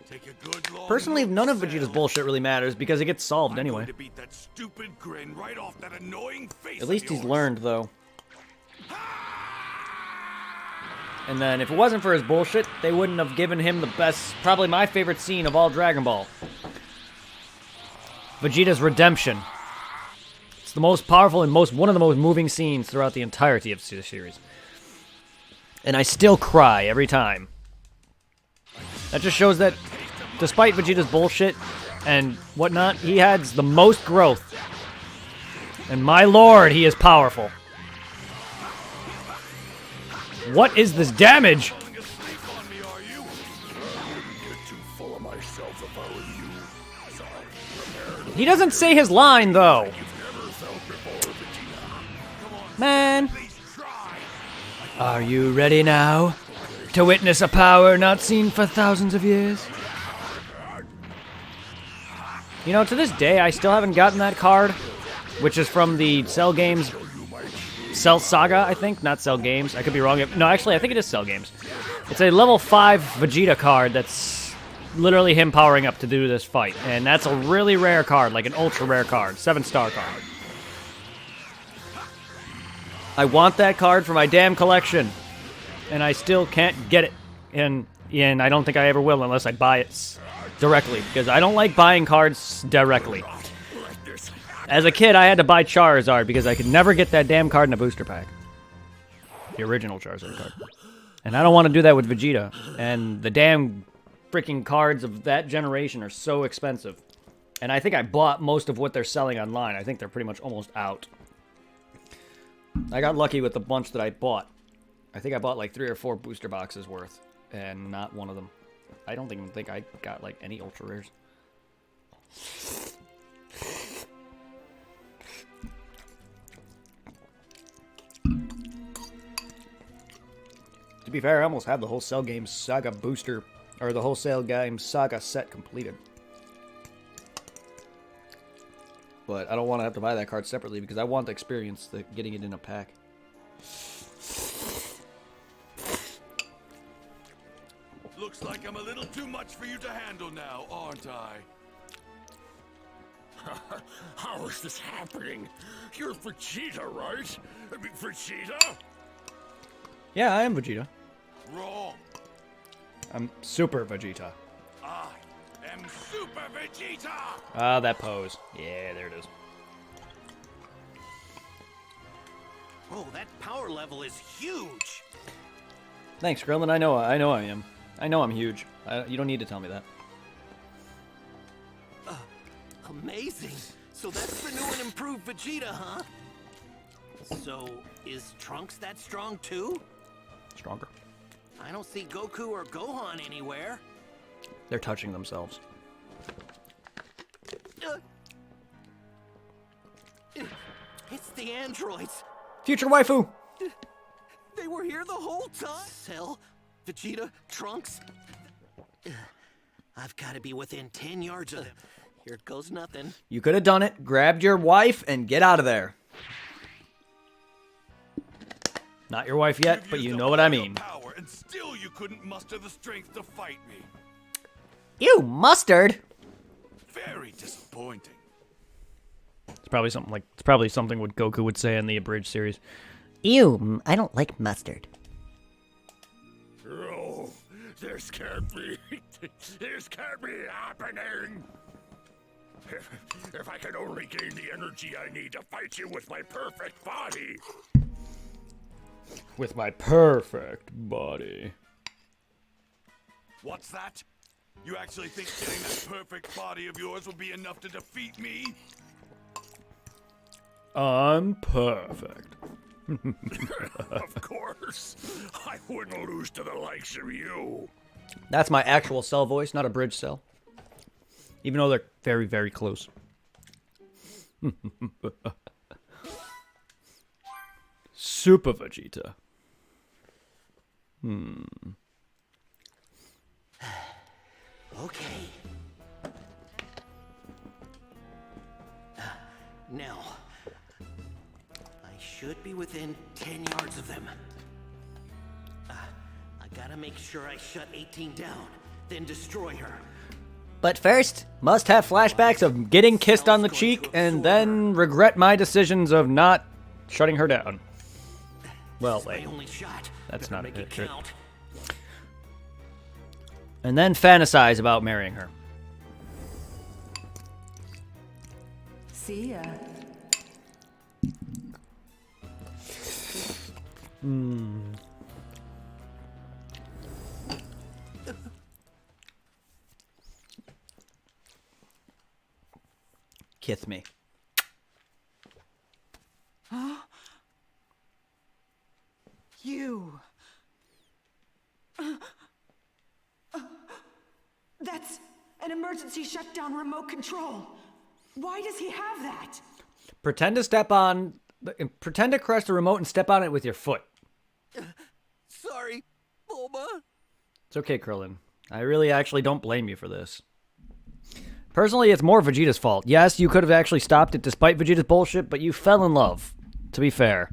Take a good long Personally, look, none of Cell. Vegeta's bullshit really matters because it gets solved I'm anyway. going to beat that stupid grin right off that annoying face. At least of he's yours. learned, though. And then, if it wasn't for his bullshit, they wouldn't have given him the best, probably my favorite scene of all Dragon Ball. Vegeta's redemption. It's the most powerful and one of the most moving scenes throughout the entirety of the series. And I still cry every time. That just shows that, despite Vegeta's bullshit and whatnot, he has the most growth. And my lord, he is powerful. What is this damage? Get too full of myself if I were you. So prepare to He doesn't say his line, though. never felt before, Vegeta. Man. Are you ready now to witness a power not seen for thousands of years? You know, to this day, I still haven't gotten that card, which is from the Cell Games, Cell Saga, I think, not Cell Games. I could be wrong. No, actually, I think it is Cell Games. It's a level 5 Vegeta card that's literally him powering up to do this fight, and that's a really rare card, like an ultra rare card, 7-star card. I want that card for my damn collection, and I still can't get it, and I don't think I ever will unless I buy it directly, because I don't like buying cards directly. As a kid, I had to buy Charizard because I could never get that damn card in a booster pack. The original Charizard card. And I don't want to do that with Vegeta. And the damn freaking cards of that generation are so expensive. And I think I bought most of what they're selling online. I think they're pretty much almost out. I got lucky with the bunch that I bought. I think I bought like 3 or 4 booster boxes worth. And not one of them. I don't even think I got like any ultra rares. To be fair, I almost have the whole Cell Games Saga booster, or the whole Cell Games Saga set completed. But I don't want to have to buy that card separately because I want to experience getting it in a pack. Looks like I'm a little too much for you to handle now, aren't I? How is this happening? You're Vegeta, right? I mean, Vegeta? Yeah, I am Vegeta. Wrong. I'm Super Vegeta. I am Super Vegeta! Ah, that pose. Yeah, there it is. Oh, that power level is huge. Thanks, Krillin. I know I am. I know I'm huge. You don't need to tell me that. Amazing. So that's the new and improved Vegeta, huh? So, is Trunks that strong too? Stronger. I don't see Goku or Gohan anywhere. They're touching themselves. It's the androids. Future waifu! They were here the whole time. Cell, Vegeta, Trunks. I've got to be within 10 yards of them. Here goes nothing. You could have done it, grabbed your wife, and get out of there. Not your wife yet, but you know what I mean. Power, and still you couldn't muster the strength to fight me. Ew, mustard! Very disappointing. It's probably something what Goku would say in the abridged series. Ew, I don't like mustard. Oh, this can't be. This can't be happening. If I could only gain the energy I need to fight you with my perfect body. With my perfect body. What's that? You actually think getting that perfect body of yours will be enough to defeat me? I'm perfect. Of course. I wouldn't lose to the likes of you. That's my actual Cell voice, not a bridge Cell. Even though they're very, very close. Super Vegeta. Okay. Now, I should be within 10 yards of them. I gotta make sure I shut 18 down, then destroy her. But first, must have flashbacks of getting kissed on the cheek and then regret my decisions of not shutting her down. Well, This is wait. my only shot. That's Better not make it accurate. count. And then fantasize about marrying her. See ya. Kiss me. You. That's an emergency shutdown remote control. Why does he have that? Pretend to crush the remote and step on it with your foot. Sorry, Bulma. It's okay, Krillin. I really actually don't blame you for this. Personally, it's more Vegeta's fault. Yes, you could have actually stopped it despite Vegeta's bullshit, but you fell in love. To be fair.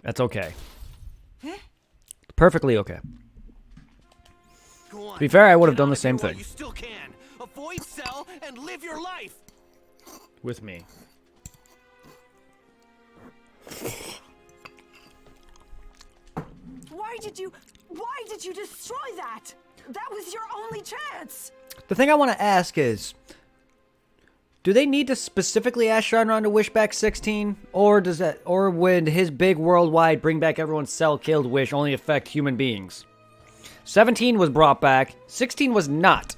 That's okay. Perfectly okay. Go on. To be fair, I would have Get done out the of here same while thing. You still can. Avoid Cell and live your life. With me. Why did you destroy that? That was your only chance. The thing I want to ask is, Do they need to specifically ask Shenron to wish back 16? Or would his big worldwide bring back everyone's cell killed wish only affect human beings? 17 was brought back, 16 was not.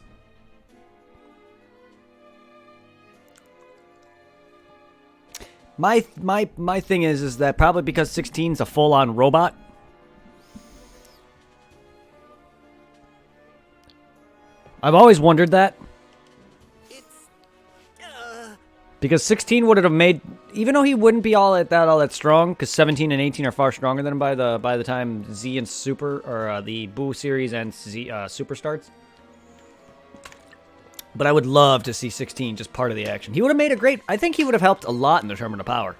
My thing is that probably because 16's a full-on robot. I've always wondered that. Because 16 would have made, even though he wouldn't be all that strong, because 17 and 18 are far stronger than him by the time Z and Super, or the Boo series and Z Super starts. But I would love to see 16 just part of the action. He would have made a great, I think he would have helped a lot in the Tournament of Power.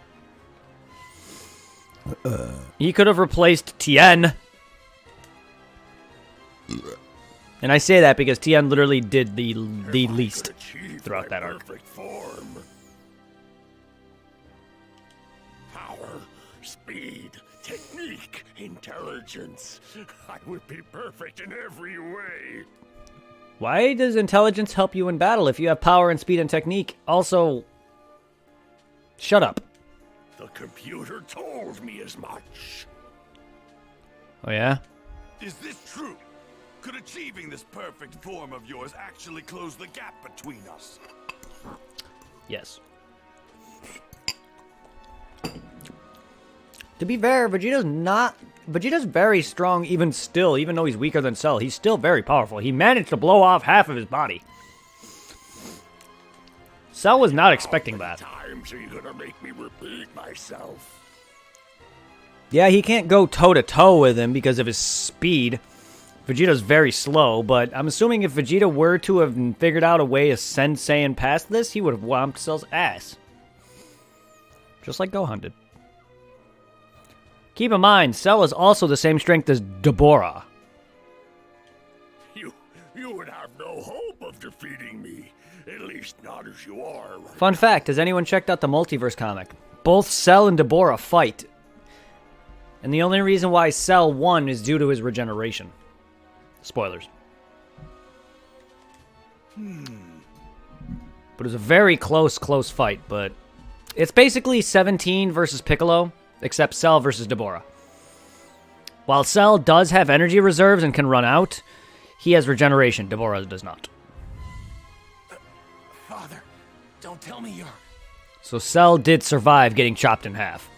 He could have replaced Tien. And I say that because Tien literally did the least throughout that arc. Form. Power, speed, technique, intelligence. I would be perfect in every way. Why does intelligence help you in battle if you have power and speed and technique? Also, shut up. The computer told me as much. Oh yeah? Is this true? Could achieving this perfect form of yours actually close the gap between us? Yes. To be fair, Vegeta's very strong even still, even though he's weaker than Cell. He's still very powerful. He managed to blow off half of his body. Cell was not expecting that. Times are you gonna make me repeat myself? Yeah, he can't go toe-to-toe with him because of his speed. Vegeta's very slow, but I'm assuming if Vegeta were to have figured out a way to send Saiyan past this, he would have whomped Cell's ass. Just like Gohan did. Keep in mind, Cell is also the same strength as Deborah. You would have no hope of defeating me. At least not as you are. Fun fact, has anyone checked out the Multiverse comic? Both Cell and Deborah fight. And the only reason why Cell won is due to his regeneration. Spoilers. But it was a very close fight, but it's basically 17 versus Piccolo, except Cell versus Deborah. While Cell does have energy reserves and can run out, he has regeneration. Deborah does not. Father, don't tell me you're... So Cell did survive getting chopped in half.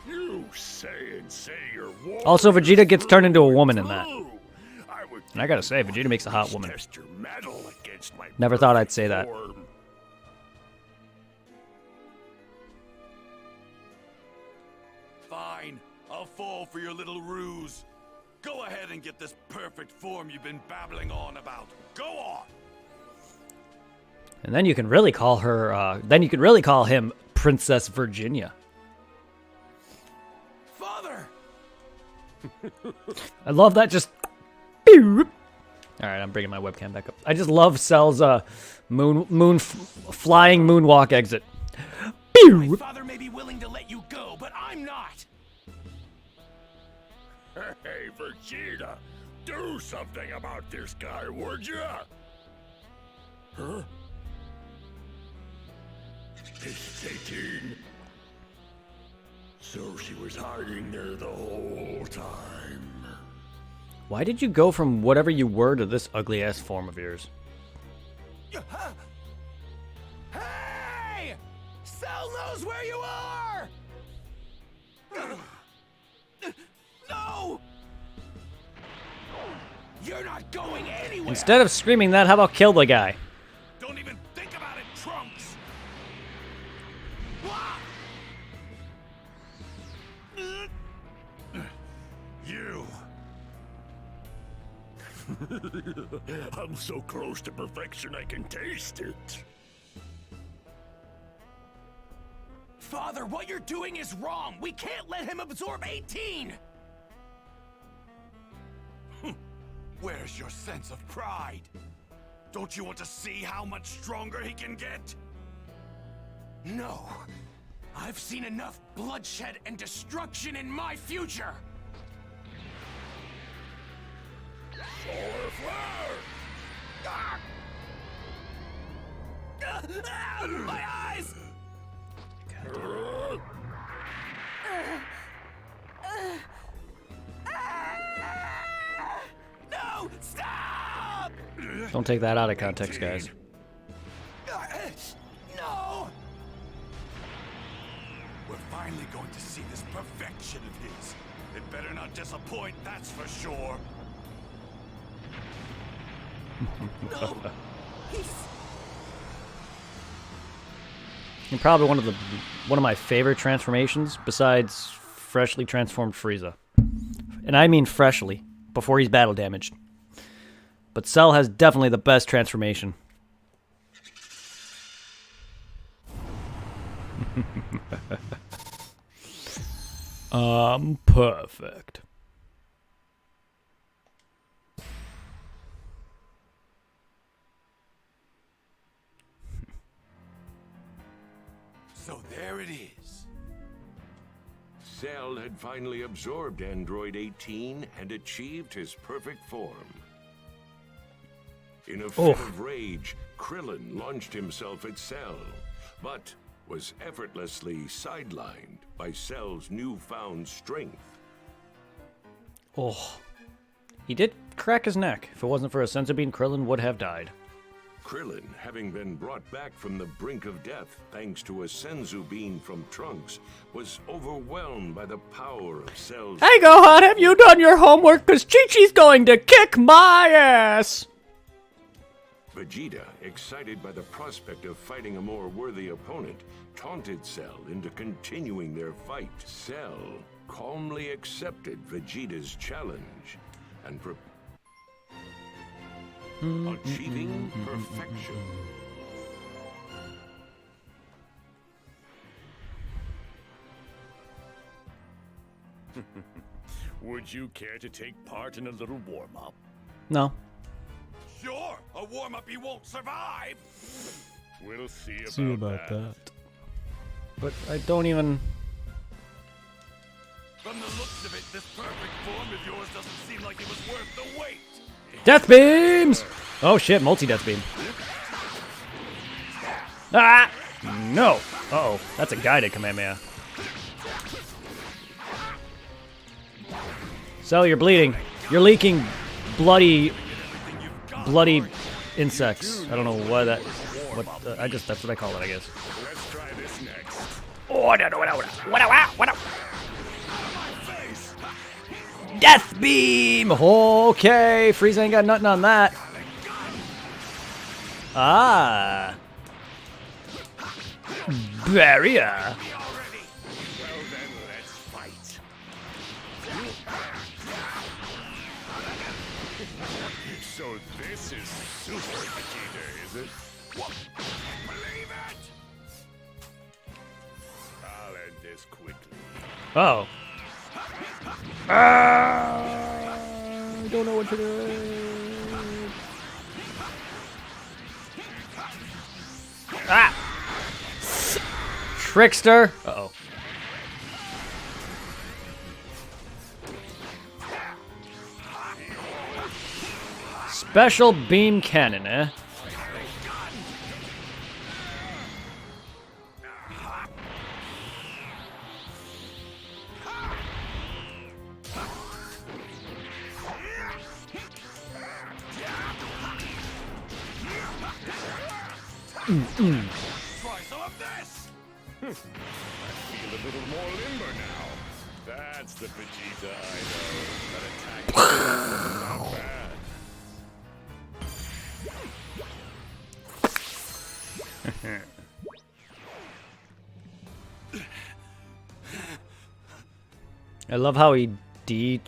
You say you're war. Also, Vegeta gets turned into a woman in that. I would And I gotta say, Vegeta makes a hot woman. test your mettle against my Never thought I'd say that. form. Fine, I'll fall for your little ruse. Go ahead and get this perfect form you've been babbling on about. Go on! And then you can really call her, then you can really call him Princess Virginia. Father! I love that just... Alright, I'm bringing my webcam back up. I just love Cell's, flying moonwalk exit. My father may be willing to let you go, but I'm not! Hey, Vegeta, do something about this guy, would ya? Huh? It's 18. So she was hiding there the whole time. Why did you go from whatever you were to this ugly-ass form of yours? Hey! Cell knows where you are! No! You're not going anywhere! Instead of screaming that, how about kill the guy? Don't even think about it, Trunks! You. I'm so close to perfection I can taste it. Father, what you're doing is wrong! We can't let him absorb 18! Where's your sense of pride? Don't you want to see how much stronger he can get? No. I've seen enough bloodshed and destruction in my future! Solar flare! Ah! My eyes! No! Stop! Don't take that out of context, guys. No! We're finally going to see this perfection of his. It better not disappoint, that's for sure. No! And probably one of my favorite transformations, besides freshly transformed Frieza. And I mean freshly, before he's battle damaged. But Cell has definitely the best transformation. Perfect. So there it is. Cell had finally absorbed Android 18 and achieved his perfect form. In a fit of rage, Krillin launched himself at Cell, but was effortlessly sidelined by Cell's newfound strength. Oh. He did crack his neck. If it wasn't for a senzu bean, Krillin would have died. Krillin, having been brought back from the brink of death thanks to a senzu bean from Trunks, was overwhelmed by the power of Cell's... Hey Gohan, have you done your homework? Cause Chi-Chi's going to kick my ass! Vegeta, excited by the prospect of fighting a more worthy opponent, taunted Cell into continuing their fight. Cell calmly accepted Vegeta's challenge and achieving perfection. Would you care to take part in a little warm-up? No. Sure, a warm-up he won't survive. We'll see about, See about that. But I don't even... From the looks of it, this perfect form of yours doesn't seem like it was worth the wait. Death beams! Oh shit, multi-death beam. Ah! No! Uh-oh, that's a guided Kamehameha. Cell, you're bleeding. You're leaking bloody insects. I don't know why that... that's what I call it, I guess. Let's try this next. Oh, no. Death beam! Okay, Frieza ain't got nothing on that. Ah. Barrier. Well then, let's fight. So this is Super Vegeta, is it? Believe it! I'll end this quickly. Oh. I don't know what to do. Ah! Trickster. Uh-oh. Special beam cannon, eh? Try some of this! I feel a little more limber now. That's the Vegeta I know. That attack is not bad. I love how he I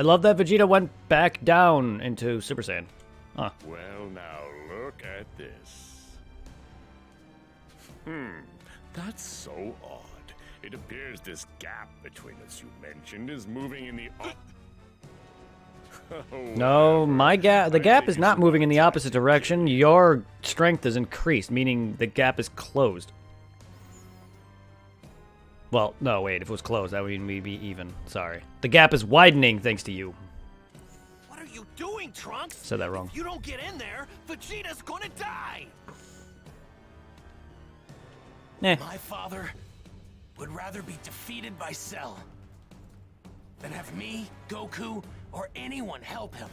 love that Vegeta went back down into Super Saiyan. Huh. Well, now look at this. That's so odd. It appears this gap between us you mentioned is moving in the No, the gap is not moving in the opposite direction. Your strength is increased, meaning the gap is closed. Well, no, wait, if it was closed, that would mean we'd be even. Sorry. The gap is widening thanks to you. What are you doing, Trunks? Said that wrong. If you don't get in there, Vegeta's gonna die! Eh. My father would rather be defeated by Cell than have me, Goku, or anyone help him.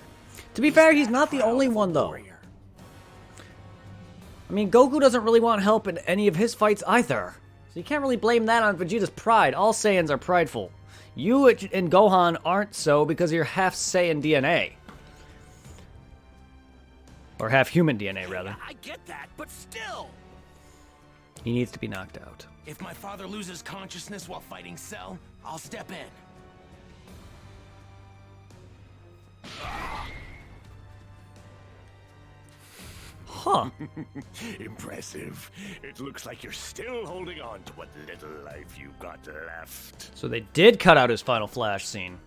To be fair, he's not the only one, though. I mean, Goku doesn't really want help in any of his fights either. So you can't really blame that on Vegeta's pride. All Saiyans are prideful. You and Gohan aren't so because you're half Saiyan DNA. Or half human DNA, rather. I get that, but still! He needs to be knocked out. If my father loses consciousness while fighting Cell, I'll step in. Huh. Impressive. It looks like you're still holding on to what little life you've got left. So they did cut out his final flash scene.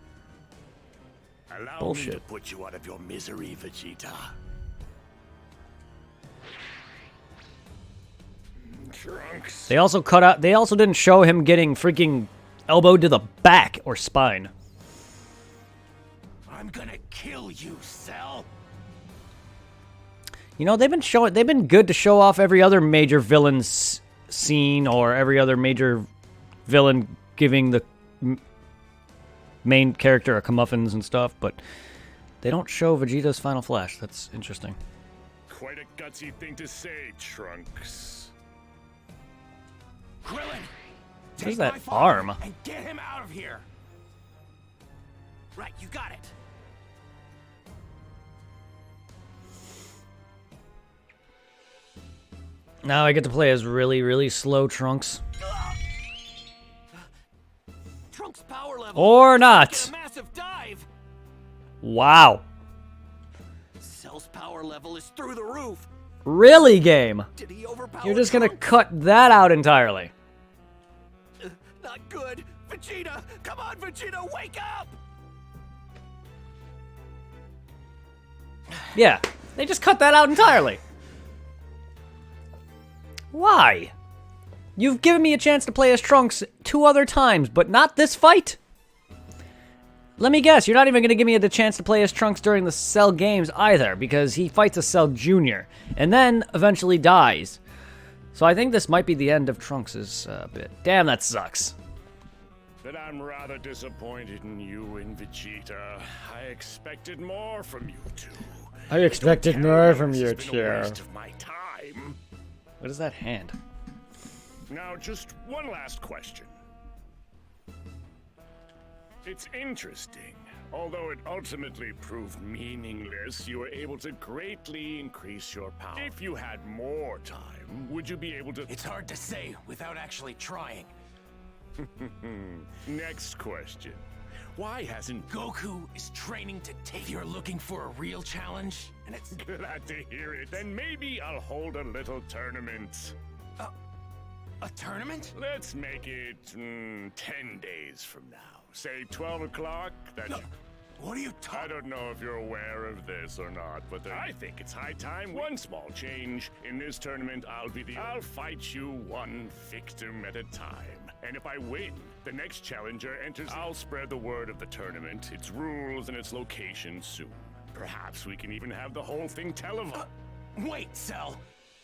Allow Bullshit. me to put you out of your misery, Vegeta. Trunks. They also cut out. They also didn't show him getting freaking elbowed to the back or spine. I'm gonna kill you, Cell. You know, they've been good to show off every other major villain's scene or every other major villain giving the main character a comeuppance and stuff, but they don't show Vegeta's final flash. That's interesting. Quite a gutsy thing to say, Trunks. Krillin, What take is that my father arm? and get him out of here. Right, you got it. Now I get to play as really, really slow Trunks. Trunks' power level. Or Get not. a massive dive. Wow. Cell's power level is through the roof. Really, game? Did he overpower You're just gonna Trunks? cut that out entirely. Not good. Vegeta, come on, Vegeta, wake up! Yeah, they just cut that out entirely. Why? You've given me a chance to play as Trunks 2 other times, but not this fight? Let me guess, you're not even going to give me the chance to play as Trunks during the Cell games either, because he fights a Cell Jr. and then eventually dies. So I think this might be the end of Trunks' bit. Damn, that sucks. But I'm rather disappointed in you and Vegeta. I expected more from you two. I expected more from This you has been a two. waste of my time. What is that hand? Now, just one last question. It's interesting. Although it ultimately proved meaningless, you were able to greatly increase your power. If you had more time, would you be able to... It's hard to say without actually trying. Next question. Why hasn't... Goku is training to take. You're looking for a real challenge, and it's Glad to hear it. Then maybe I'll hold a little tournament. a tournament? Let's make it 10 days from now. Say 12 o'clock. That's... What are you I talking? don't know if you're aware of this or not, but I think it's high time. One small change. In this tournament, I'll fight you one victim at a time. And if I win, the next challenger enters. I'll spread the word of the tournament, its rules, and its location soon. Perhaps we can even have the whole thing televised. Wait, Cell.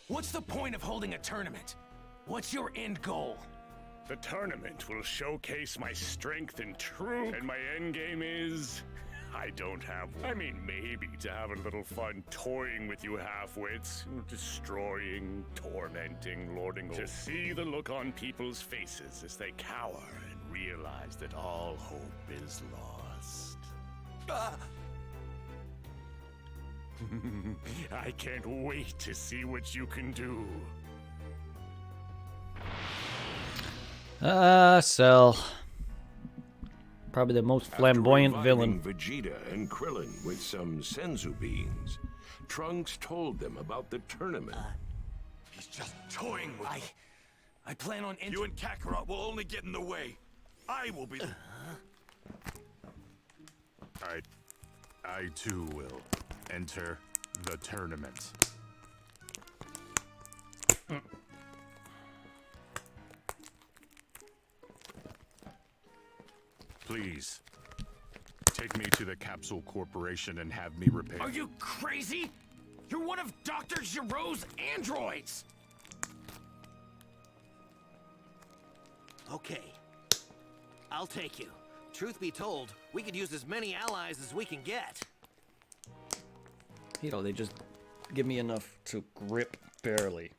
What's the point of holding a tournament? What's your end goal? The tournament will showcase my strength and truth, and my end game is... I don't have one. I mean, maybe to have a little fun toying with you half-wits, destroying, tormenting, lording over. To see the look on people's faces as they cower and realize that all hope is lost. I can't wait to see what you can do. Cell. Probably the most flamboyant After villain. reviving Vegeta and Krillin with some senzu beans, Trunks told them about the tournament. He's just toying with you. I plan on You and Kakarot will only get in the way. I will be. I too will enter the tournament. Please, take me to the Capsule Corporation and have me repaired. Are you crazy? You're one of Dr. Giroux's androids! Okay. I'll take you. Truth be told, we could use as many allies as we can get. You know, they just give me enough to grip barely.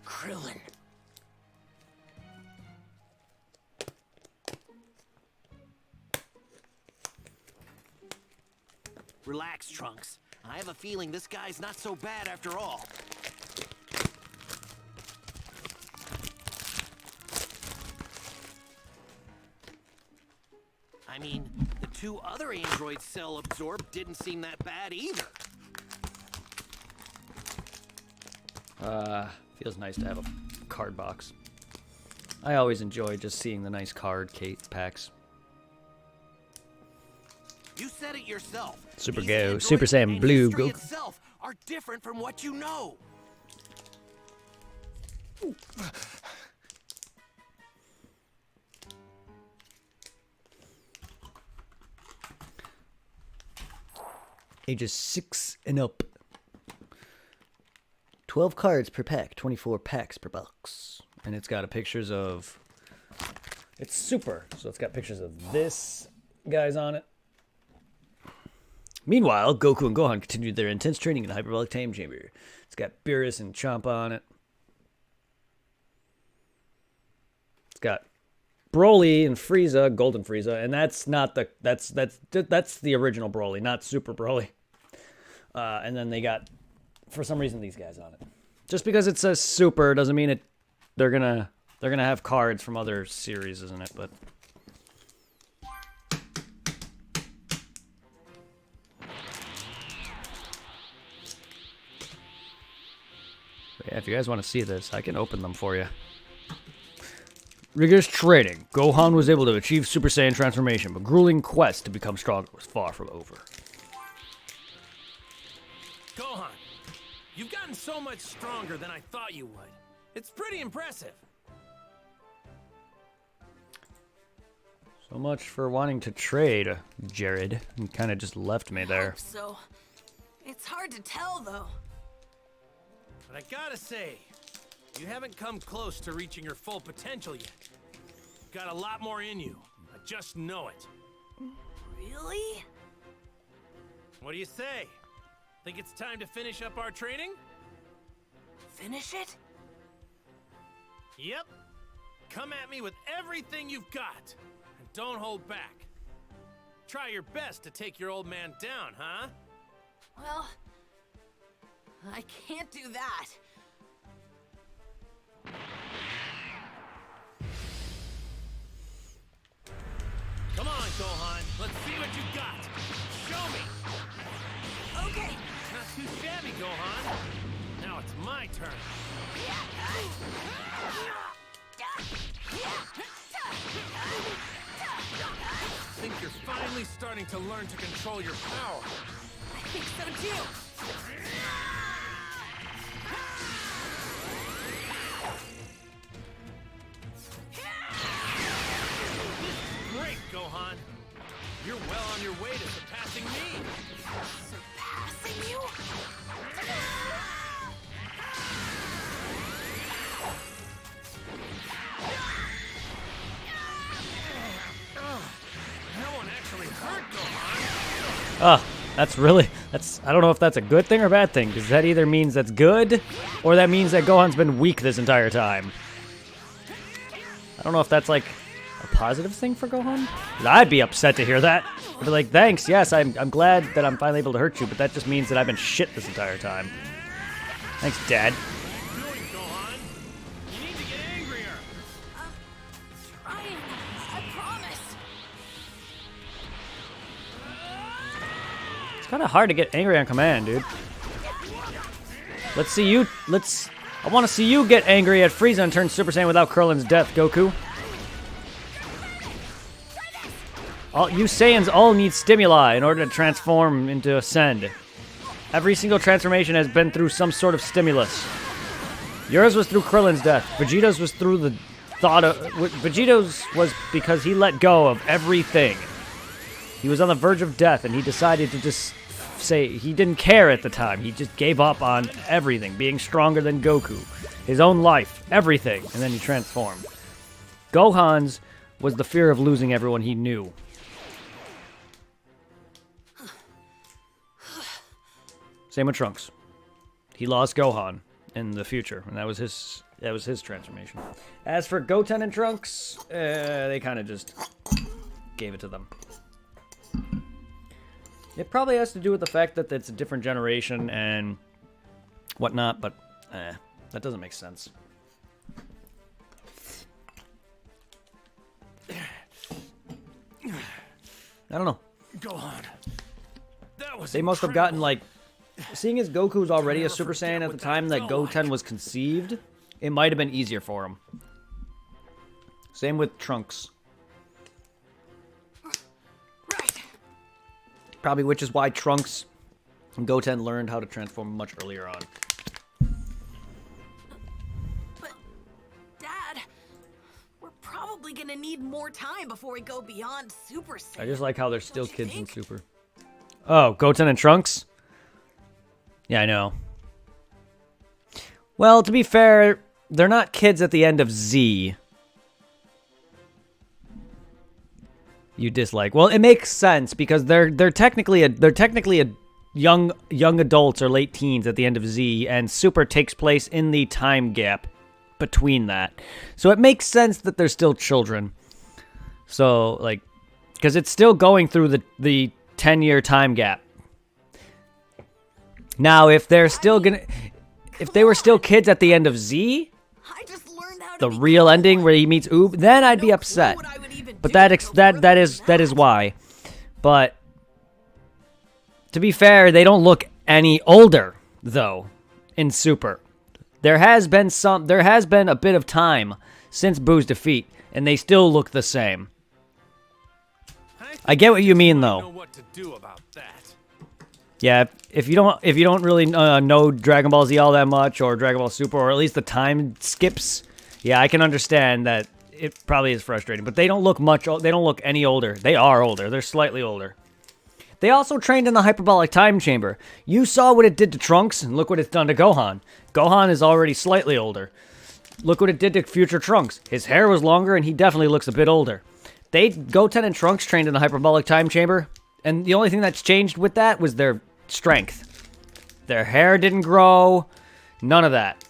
Krillin. Relax, Trunks. I have a feeling this guy's not so bad after all. I mean, the two other androids Cell absorbed didn't seem that bad either. Feels nice to have a card box. I always enjoy just seeing the nice card packs. You said it yourself. Super These Go, androids Super Saiyan and Blue, history Goku. itself are different from what you know. Ages 6 and up. 12 cards per pack, 24 packs per box. And it's got pictures of... It's super, so it's got pictures of this guys on it. Meanwhile, Goku and Gohan continued their intense training in the hyperbolic time chamber. It's got Beerus and Champa on it. It's got Broly and Frieza, Golden Frieza, and that's not the that's the original Broly, not Super Broly. And then they got, for some reason, these guys on it. Just because it says Super doesn't mean they're gonna have cards from other series, isn't it? But yeah, if you guys want to see this, I can open them for you. Rigorous training. Gohan was able to achieve Super Saiyan transformation, but grueling quest to become stronger was far from over. Gohan, you've gotten so much stronger than I thought you would. It's pretty impressive. So much for wanting to trade, Jared. You kind of just left me there. Hope so. It's hard to tell, though. But I gotta say, you haven't come close to reaching your full potential yet. You've got a lot more in you. I just know it. Really? What do you say? Think it's time to finish up our training? Finish it? Yep. Come at me with everything you've got. And don't hold back. Try your best to take your old man down, huh? Well, I can't do that. Come on, Gohan. Let's see what you got. Show me. Okay. Not too shabby, Gohan. Now it's my turn. Think you're finally starting to learn to control your power. I think so too. Great, Gohan. You're well on your way to surpassing me. Surpassing you? That one actually hurt, Gohan. I don't know if that's a good thing or a bad thing, because that either means that's good, or that means that Gohan's been weak this entire time. I don't know if that's like a positive thing for Gohan. 'Cause I'd be upset to hear that. I'd be like, thanks, yes, I'm glad that I'm finally able to hurt you, but that just means that I've been shit this entire time. Thanks, Dad. Doing, Gohan. You need to get angrier. Trying. I promise. It's kind of hard to get angry on command, dude. Let's see you. I want to see you get angry at Frieza and turn Super Saiyan without Krillin's death, Goku. You Saiyans all need stimuli in order to transform into Ascend. Every single transformation has been through some sort of stimulus. Yours was through Krillin's death. Vegeta's was through the thought of... Vegeta's was because he let go of everything. He was on the verge of death, and he decided to just say... He didn't care at the time. He just gave up on everything, being stronger than Goku. His own life, everything, and then he transformed. Gohan's was the fear of losing everyone he knew. Same with Trunks. He lost Gohan in the future, and that was his transformation. As for Goten and Trunks, they kind of just gave it to them. It probably has to do with the fact that it's a different generation and whatnot, but that doesn't make sense. I don't know. Gohan. That was They must have gotten, like... Seeing as Goku was already a Super Saiyan at the time that Goten was conceived, it might have been easier for him. Same with Trunks. Right. Probably which is why Trunks and Goten learned how to transform much earlier on. But, Dad, we're probably gonna need more time before we go beyond Super Saiyan. I just like how they're still Don't you kids in think? Super. Oh, Goten and Trunks? Yeah, I know. Well, to be fair, they're not kids at the end of Z. You dislike. Well, it makes sense because they're technically a young adults or late teens at the end of Z, and Super takes place in the time gap between that. So it makes sense that they're still children. So, like, because it's still going through the 10-year time gap. Now, if they're still if they were still kids at the end of Z, I just learned how to the be real cool. ending where he meets Oob, then I'd be No upset. clue what I would even But do that to go further that than is why. But to be fair, they don't look any older though in Super. There has been a bit of time since Boo's defeat, and they still look the same. I get what you mean though. know what to do about that. Yeah, if you don't really know Dragon Ball Z all that much, or Dragon Ball Super, or at least the time skips, yeah, I can understand that it probably is frustrating. But they don't look they don't look any older. They are older. They're slightly older. They also trained in the hyperbolic time chamber. You saw what it did to Trunks, and look what it's done to Gohan. Gohan is already slightly older. Look what it did to future Trunks. His hair was longer, and he definitely looks a bit older. Goten and Trunks trained in the hyperbolic time chamber. And the only thing that's changed with that was their strength. Their hair didn't grow. None of that.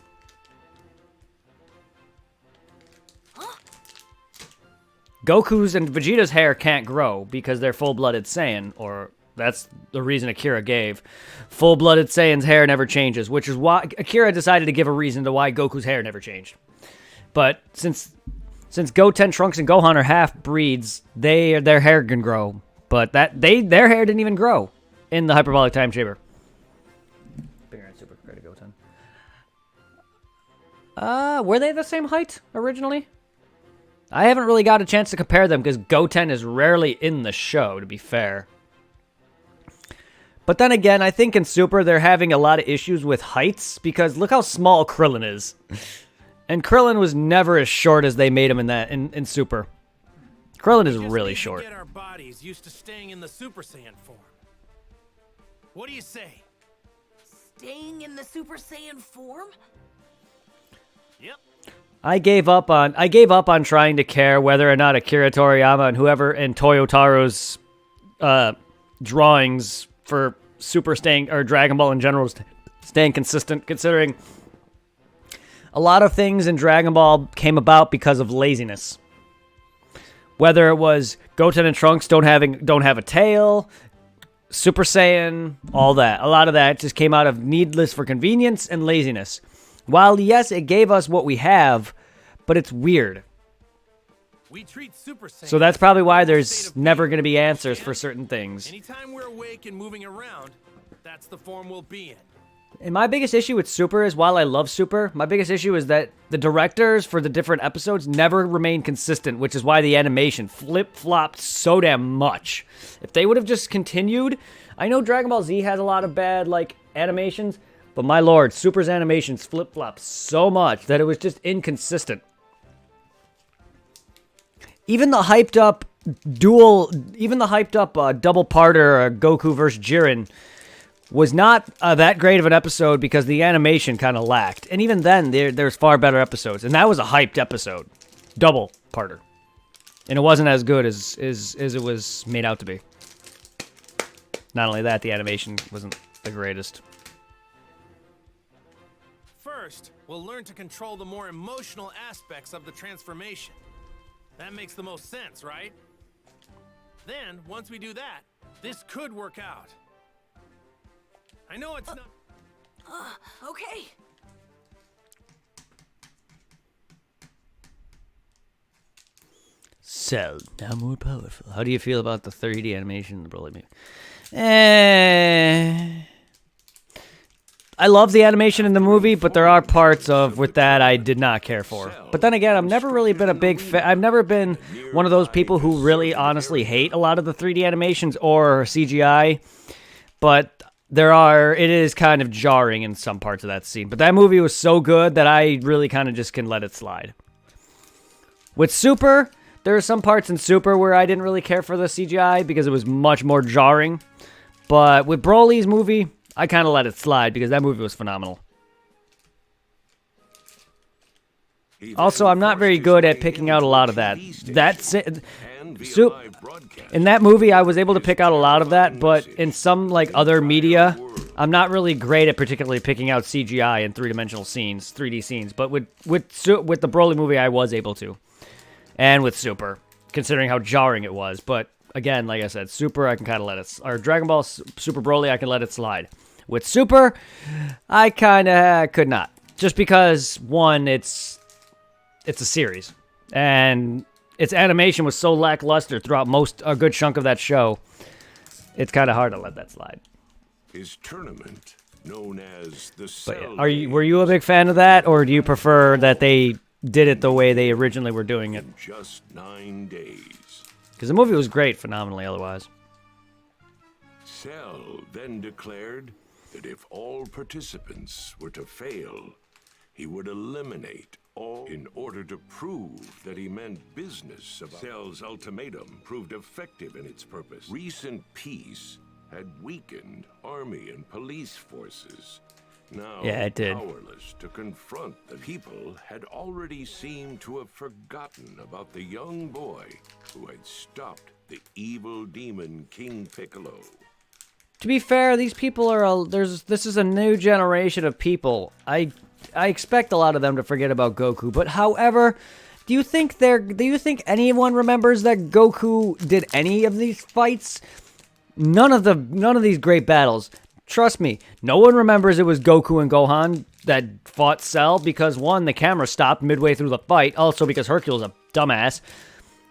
Goku's and Vegeta's hair can't grow because they're full-blooded Saiyan, or that's the reason Akira gave. Full-blooded Saiyan's hair never changes, which is why Akira decided to give a reason to why Goku's hair never changed. But since Goten, Trunks, and Gohan are half-breeds, their hair can grow. But their hair didn't even grow in the hyperbolic time chamber. Bigger and Super credit Goten. Were they the same height originally? I haven't really got a chance to compare them because Goten is rarely in the show, to be fair. But then again, I think in Super they're having a lot of issues with heights because look how small Krillin is. And Krillin was never as short as they made him in Super. Krillin is really short. Get our bodies used to staying in the Super Saiyan form. What do you say? Staying in the Super Saiyan form? Yep. I gave up on trying to care whether or not Akira Toriyama and whoever in Toyotaro's drawings for Super staying or Dragon Ball in general staying consistent, considering a lot of things in Dragon Ball came about because of laziness. Whether it was Goten and Trunks don't have a tail, Super Saiyan, all that. A lot of that just came out of needless for convenience and laziness. While, yes, it gave us what we have, but it's weird. We treat Super Saiyan So that's probably why there's never going to be answers for certain things. Anytime we're awake and moving around, that's the form we'll be in. And my biggest issue with Super is, while I love Super, my biggest issue is that the directors for the different episodes never remain consistent, which is why the animation flip-flopped so damn much. If they would have just continued, I know Dragon Ball Z has a lot of bad, like, animations, but my lord, Super's animations flip-flopped so much that it was just inconsistent. Even the hyped-up double-parter Goku vs. Jiren was not that great of an episode because the animation kind of lacked. And even then, there's far better episodes. And that was a hyped episode. Double-parter. And it wasn't as good as it was made out to be. Not only that, the animation wasn't the greatest. First, we'll learn to control the more emotional aspects of the transformation. That makes the most sense, right? Then, once we do that, this could work out. I know it's not... Okay. Cell, now more powerful. How do you feel about the 3D animation in the Broly movie? I love the animation in the movie, but there are parts with that I did not care for. But then again, I've never really been a big fan. I've never been one of those people who really honestly hate a lot of the 3D animations or CGI. But it is kind of jarring in some parts of that scene. But that movie was so good that I really kind of just can let it slide. With Super, there are some parts in Super where I didn't really care for the CGI because it was much more jarring. But with Broly's movie, I kind of let it slide because that movie was phenomenal. Also, I'm not very good at picking out a lot of that. In that movie, I was able to pick out a lot of that, but in some like other media, I'm not really great at particularly picking out CGI in three-dimensional scenes, 3D scenes. But with the Broly movie, I was able to, and with Super, considering how jarring it was. But again, like I said, Super, I can kind of let it, or Dragon Ball Super Broly, I can let it slide. With Super, I kind of could not, just because one, it's a series, and its animation was so lackluster throughout a good chunk of that show. It's kind of hard to let that slide. His tournament, known as the Cell. But yeah, were you a big fan of that, or do you prefer that they did it the way they originally were doing it? In just 9 days. Because the movie was great, phenomenally otherwise. Cell then declared that if all participants were to fail, he would eliminate all in order to prove that he meant business. Cell's ultimatum proved effective in its purpose. Recent peace had weakened army and police forces. Now, yeah, it did. Powerless to confront the people, had already seemed to have forgotten about the young boy who had stopped the evil demon King Piccolo. To be fair, these people are this is a new generation of people. I expect a lot of them to forget about Goku, but however, do you think anyone remembers that Goku did any of these fights? None of these great battles. Trust me, no one remembers it was Goku and Gohan that fought Cell because one, the camera stopped midway through the fight, also because Hercule's a dumbass.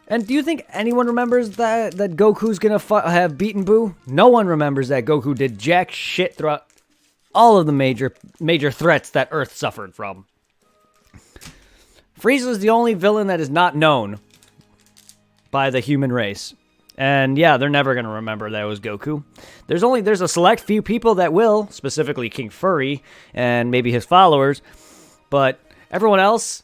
And do you think anyone remembers that Goku's gonna have beaten Buu? No one remembers that Goku did jack shit throughout all of the major threats that Earth suffered from. Frieza is the only villain that is not known by the human race. And yeah, they're never gonna remember that it was Goku. There's a select few people that will, specifically King Furry and maybe his followers, but everyone else,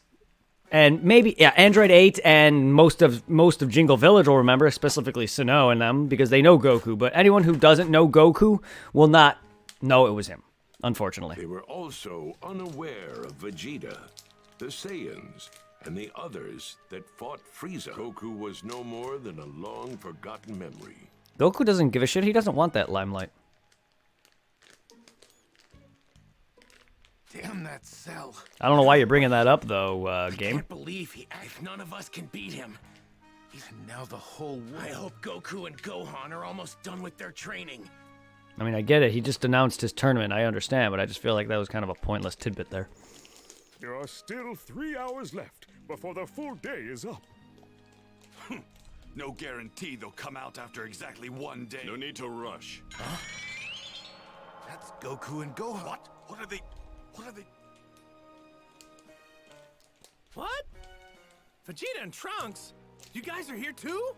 and maybe Android 8 and most of Jingle Village will remember, specifically Sinnoh and them, because they know Goku. But anyone who doesn't know Goku will not know it was him, unfortunately. They were also unaware of Vegeta, the Saiyans, and the others that fought Frieza. Goku was no more than a long-forgotten memory. Goku doesn't give a shit. He doesn't want that limelight. Damn that Cell. I don't know why you're bringing that up, though, game. I can't believe none of us can beat him. And now the whole world. I hope Goku and Gohan are almost done with their training. I mean, I get it. He just announced his tournament. I understand, but I just feel like that was kind of a pointless tidbit there. There are still 3 hours left before the full day is up. No guarantee they'll come out after exactly 1 day. No need to rush. That's Goku and Gohan. What? What are they? What? Vegeta and Trunks? You guys are here too?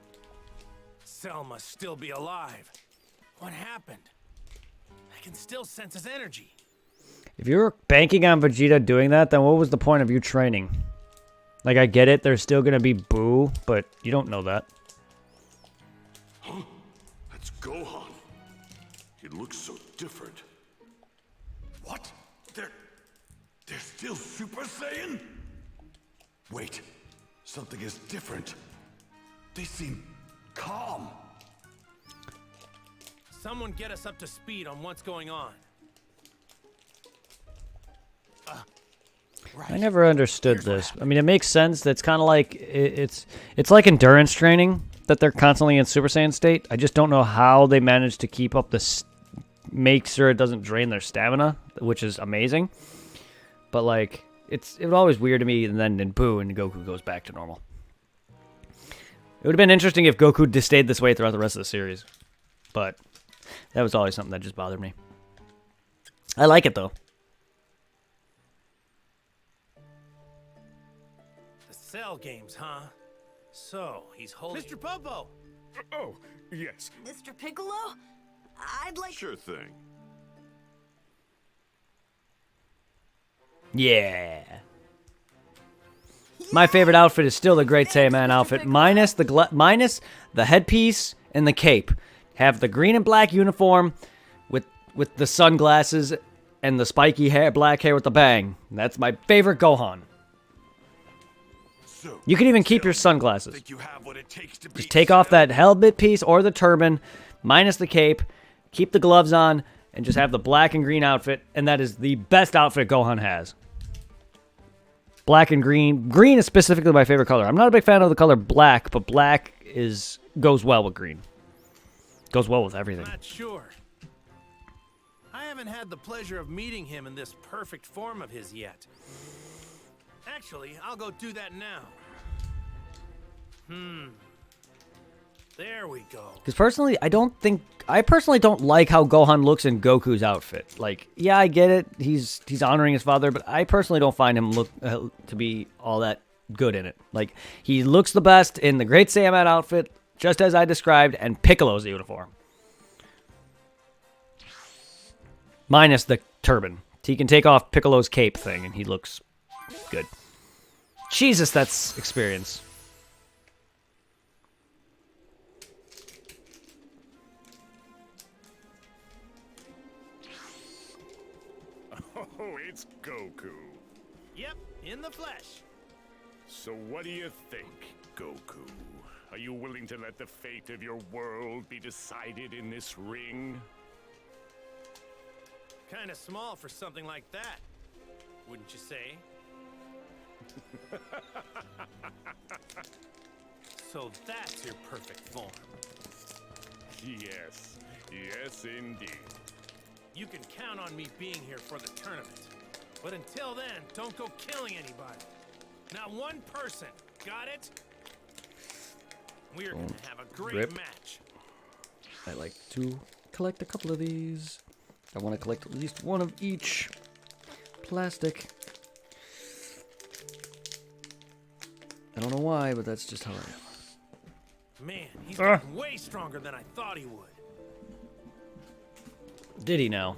Cell must still be alive. What happened? I can still sense his energy. If you were banking on Vegeta doing that, then what was the point of you training? Like, I get it, there's still gonna be Boo, but you don't know that. Huh? That's Gohan. He looks so different. What? They're still Super Saiyan? Wait, something is different. They seem calm. Someone get us up to speed on what's going on. I never understood this. I mean, it makes sense. That's kind of like it's like endurance training that they're constantly in Super Saiyan state. I just don't know how they manage to keep up this, make sure it doesn't drain their stamina, which is amazing. But like, it was always weird to me. And then in Boo and Goku goes back to normal. It would have been interesting if Goku just stayed this way throughout the rest of the series, but that was always something that just bothered me. I like it though. Cell games, huh? So, he's holding... Mr. Popo! Oh, yes. Mr. Piccolo? I'd like... Sure thing. Yeah. My favorite outfit is still the Great Saiyaman outfit, minus the headpiece and the cape. Have the green and black uniform with the sunglasses and the spiky hair, black hair with the bang. That's my favorite Gohan. You can even keep your sunglasses. Just take off that helmet piece or the turban, minus the cape, keep the gloves on, and just have the black and green outfit, and that is the best outfit Gohan has. Black and green. Green is specifically my favorite color. I'm not a big fan of the color black, but black goes well with green. Goes well with everything. Not sure. I haven't had the pleasure of meeting him in this perfect form of his yet. Actually, I'll go do that now. There we go. Because personally, I personally don't like how Gohan looks in Goku's outfit. Like, yeah, I get it. He's honoring his father, but I personally don't find him look to be all that good in it. Like, he looks the best in the Great Saiyaman outfit, just as I described, and Piccolo's uniform. Minus the turban. He can take off Piccolo's cape thing, and he looks good. Jesus, that's experience. Oh, it's Goku. Yep, in the flesh. So what do you think, Goku? Are you willing to let the fate of your world be decided in this ring? Kinda small for something like that, wouldn't you say? So that's your perfect form. Yes, yes indeed. You can count on me being here for the tournament. But until then, don't go killing anybody. Not one person, got it? We're gonna have a great match. I like to collect a couple of these. I want to collect at least one of each. Plastic. I don't know why, but that's just how I am. Man, he's getting way stronger than I thought he would. Did he now?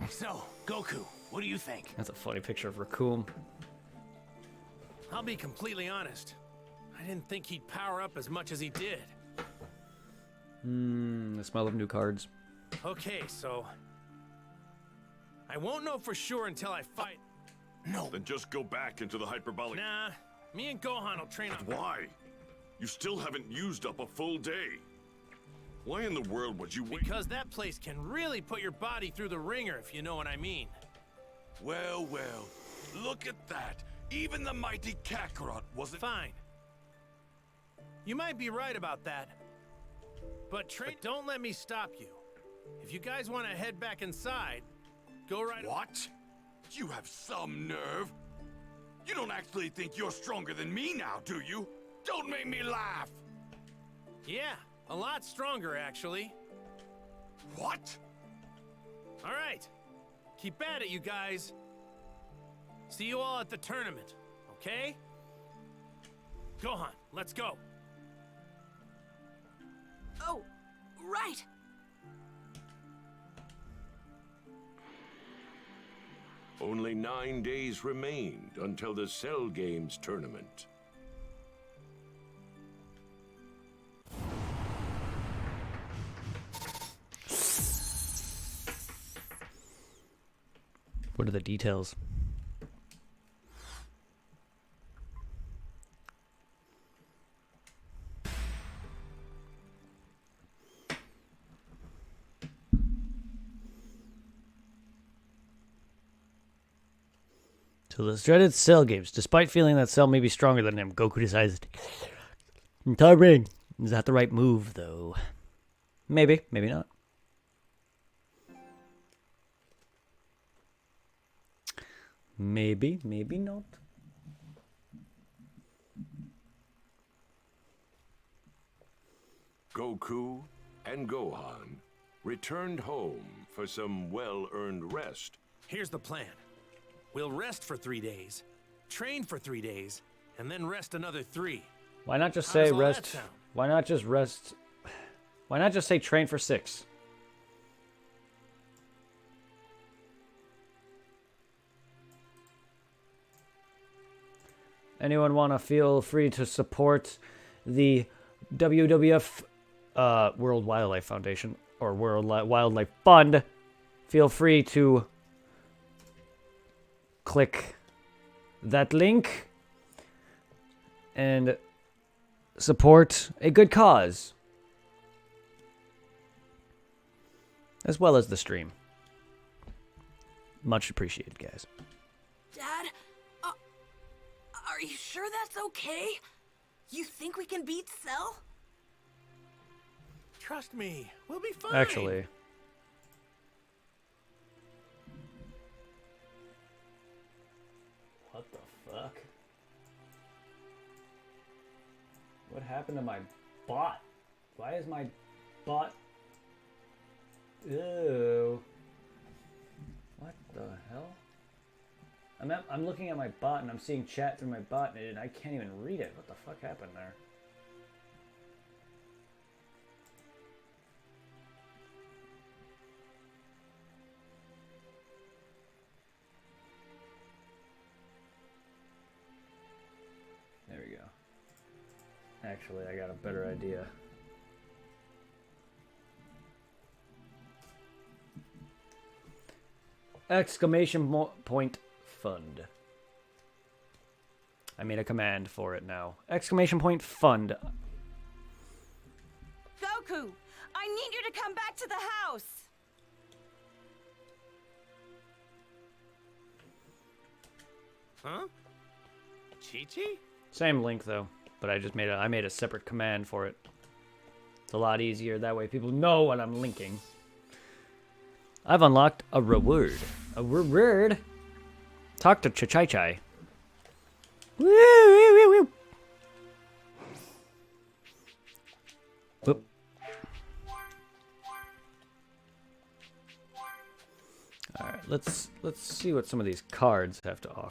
So, Goku, what do you think? That's a funny picture of Raccoon. I'll be completely honest. I didn't think he'd power up as much as he did. The smell of new cards. Okay, so... I won't know for sure until I fight. No. Then just go back into the hyperbolic... Nah, me and Gohan will train on... Why? You still haven't used up a full day. Why in the world would you wait? Because that place can really put your body through the ringer, if you know what I mean. Well, well. Look at that. Even the mighty Kakarot wasn't... Fine. You might be right about that. But don't let me stop you. If you guys want to head back inside, go right... What? You have some nerve. You don't actually think you're stronger than me now, do you? Don't make me laugh. Yeah, a lot stronger, actually. What? All right. Keep at it, you guys. See you all at the tournament, okay? Gohan, let's go. Oh, right. Only 9 days remained until the Cell Games tournament. What are the details? So the dreaded Cell Games. Despite feeling that Cell may be stronger than him, Goku decides to Time Ring. Is that the right move, though? Maybe, maybe not. Maybe, maybe not. Goku and Gohan returned home for some well-earned rest. Here's the plan. We'll rest for 3 days, train for 3 days, and then rest another 3. Why not just How say does all that rest? sound? Why not just rest? Why not just say train for 6? Anyone want to feel free to support the WWF World Wildlife Foundation or World Wildlife Fund? Feel free to click that link and support a good cause, as well as the stream. Much appreciated, guys. Dad, are you sure that's okay? You think we can beat Cell? Trust me, we'll be fine. Actually, what the fuck? What happened to my bot? Why is my bot? Ew. What the hell? I'm looking at my bot and I'm seeing chat through my bot and I can't even read it. What the fuck happened there? There we go. Actually, I got a better idea. Exclamation point fund. I made a command for it now. Exclamation point fund. Goku, I need you to come back to the house. Huh? Chi-Chi? Same link though, but I made a separate command for it. It's a lot easier that way people know what I'm linking. I've unlocked a reward. A reward. Talk to Chai. Woo, woo, woo, woo. Whoop. All right, let's see what some of these cards have to offer.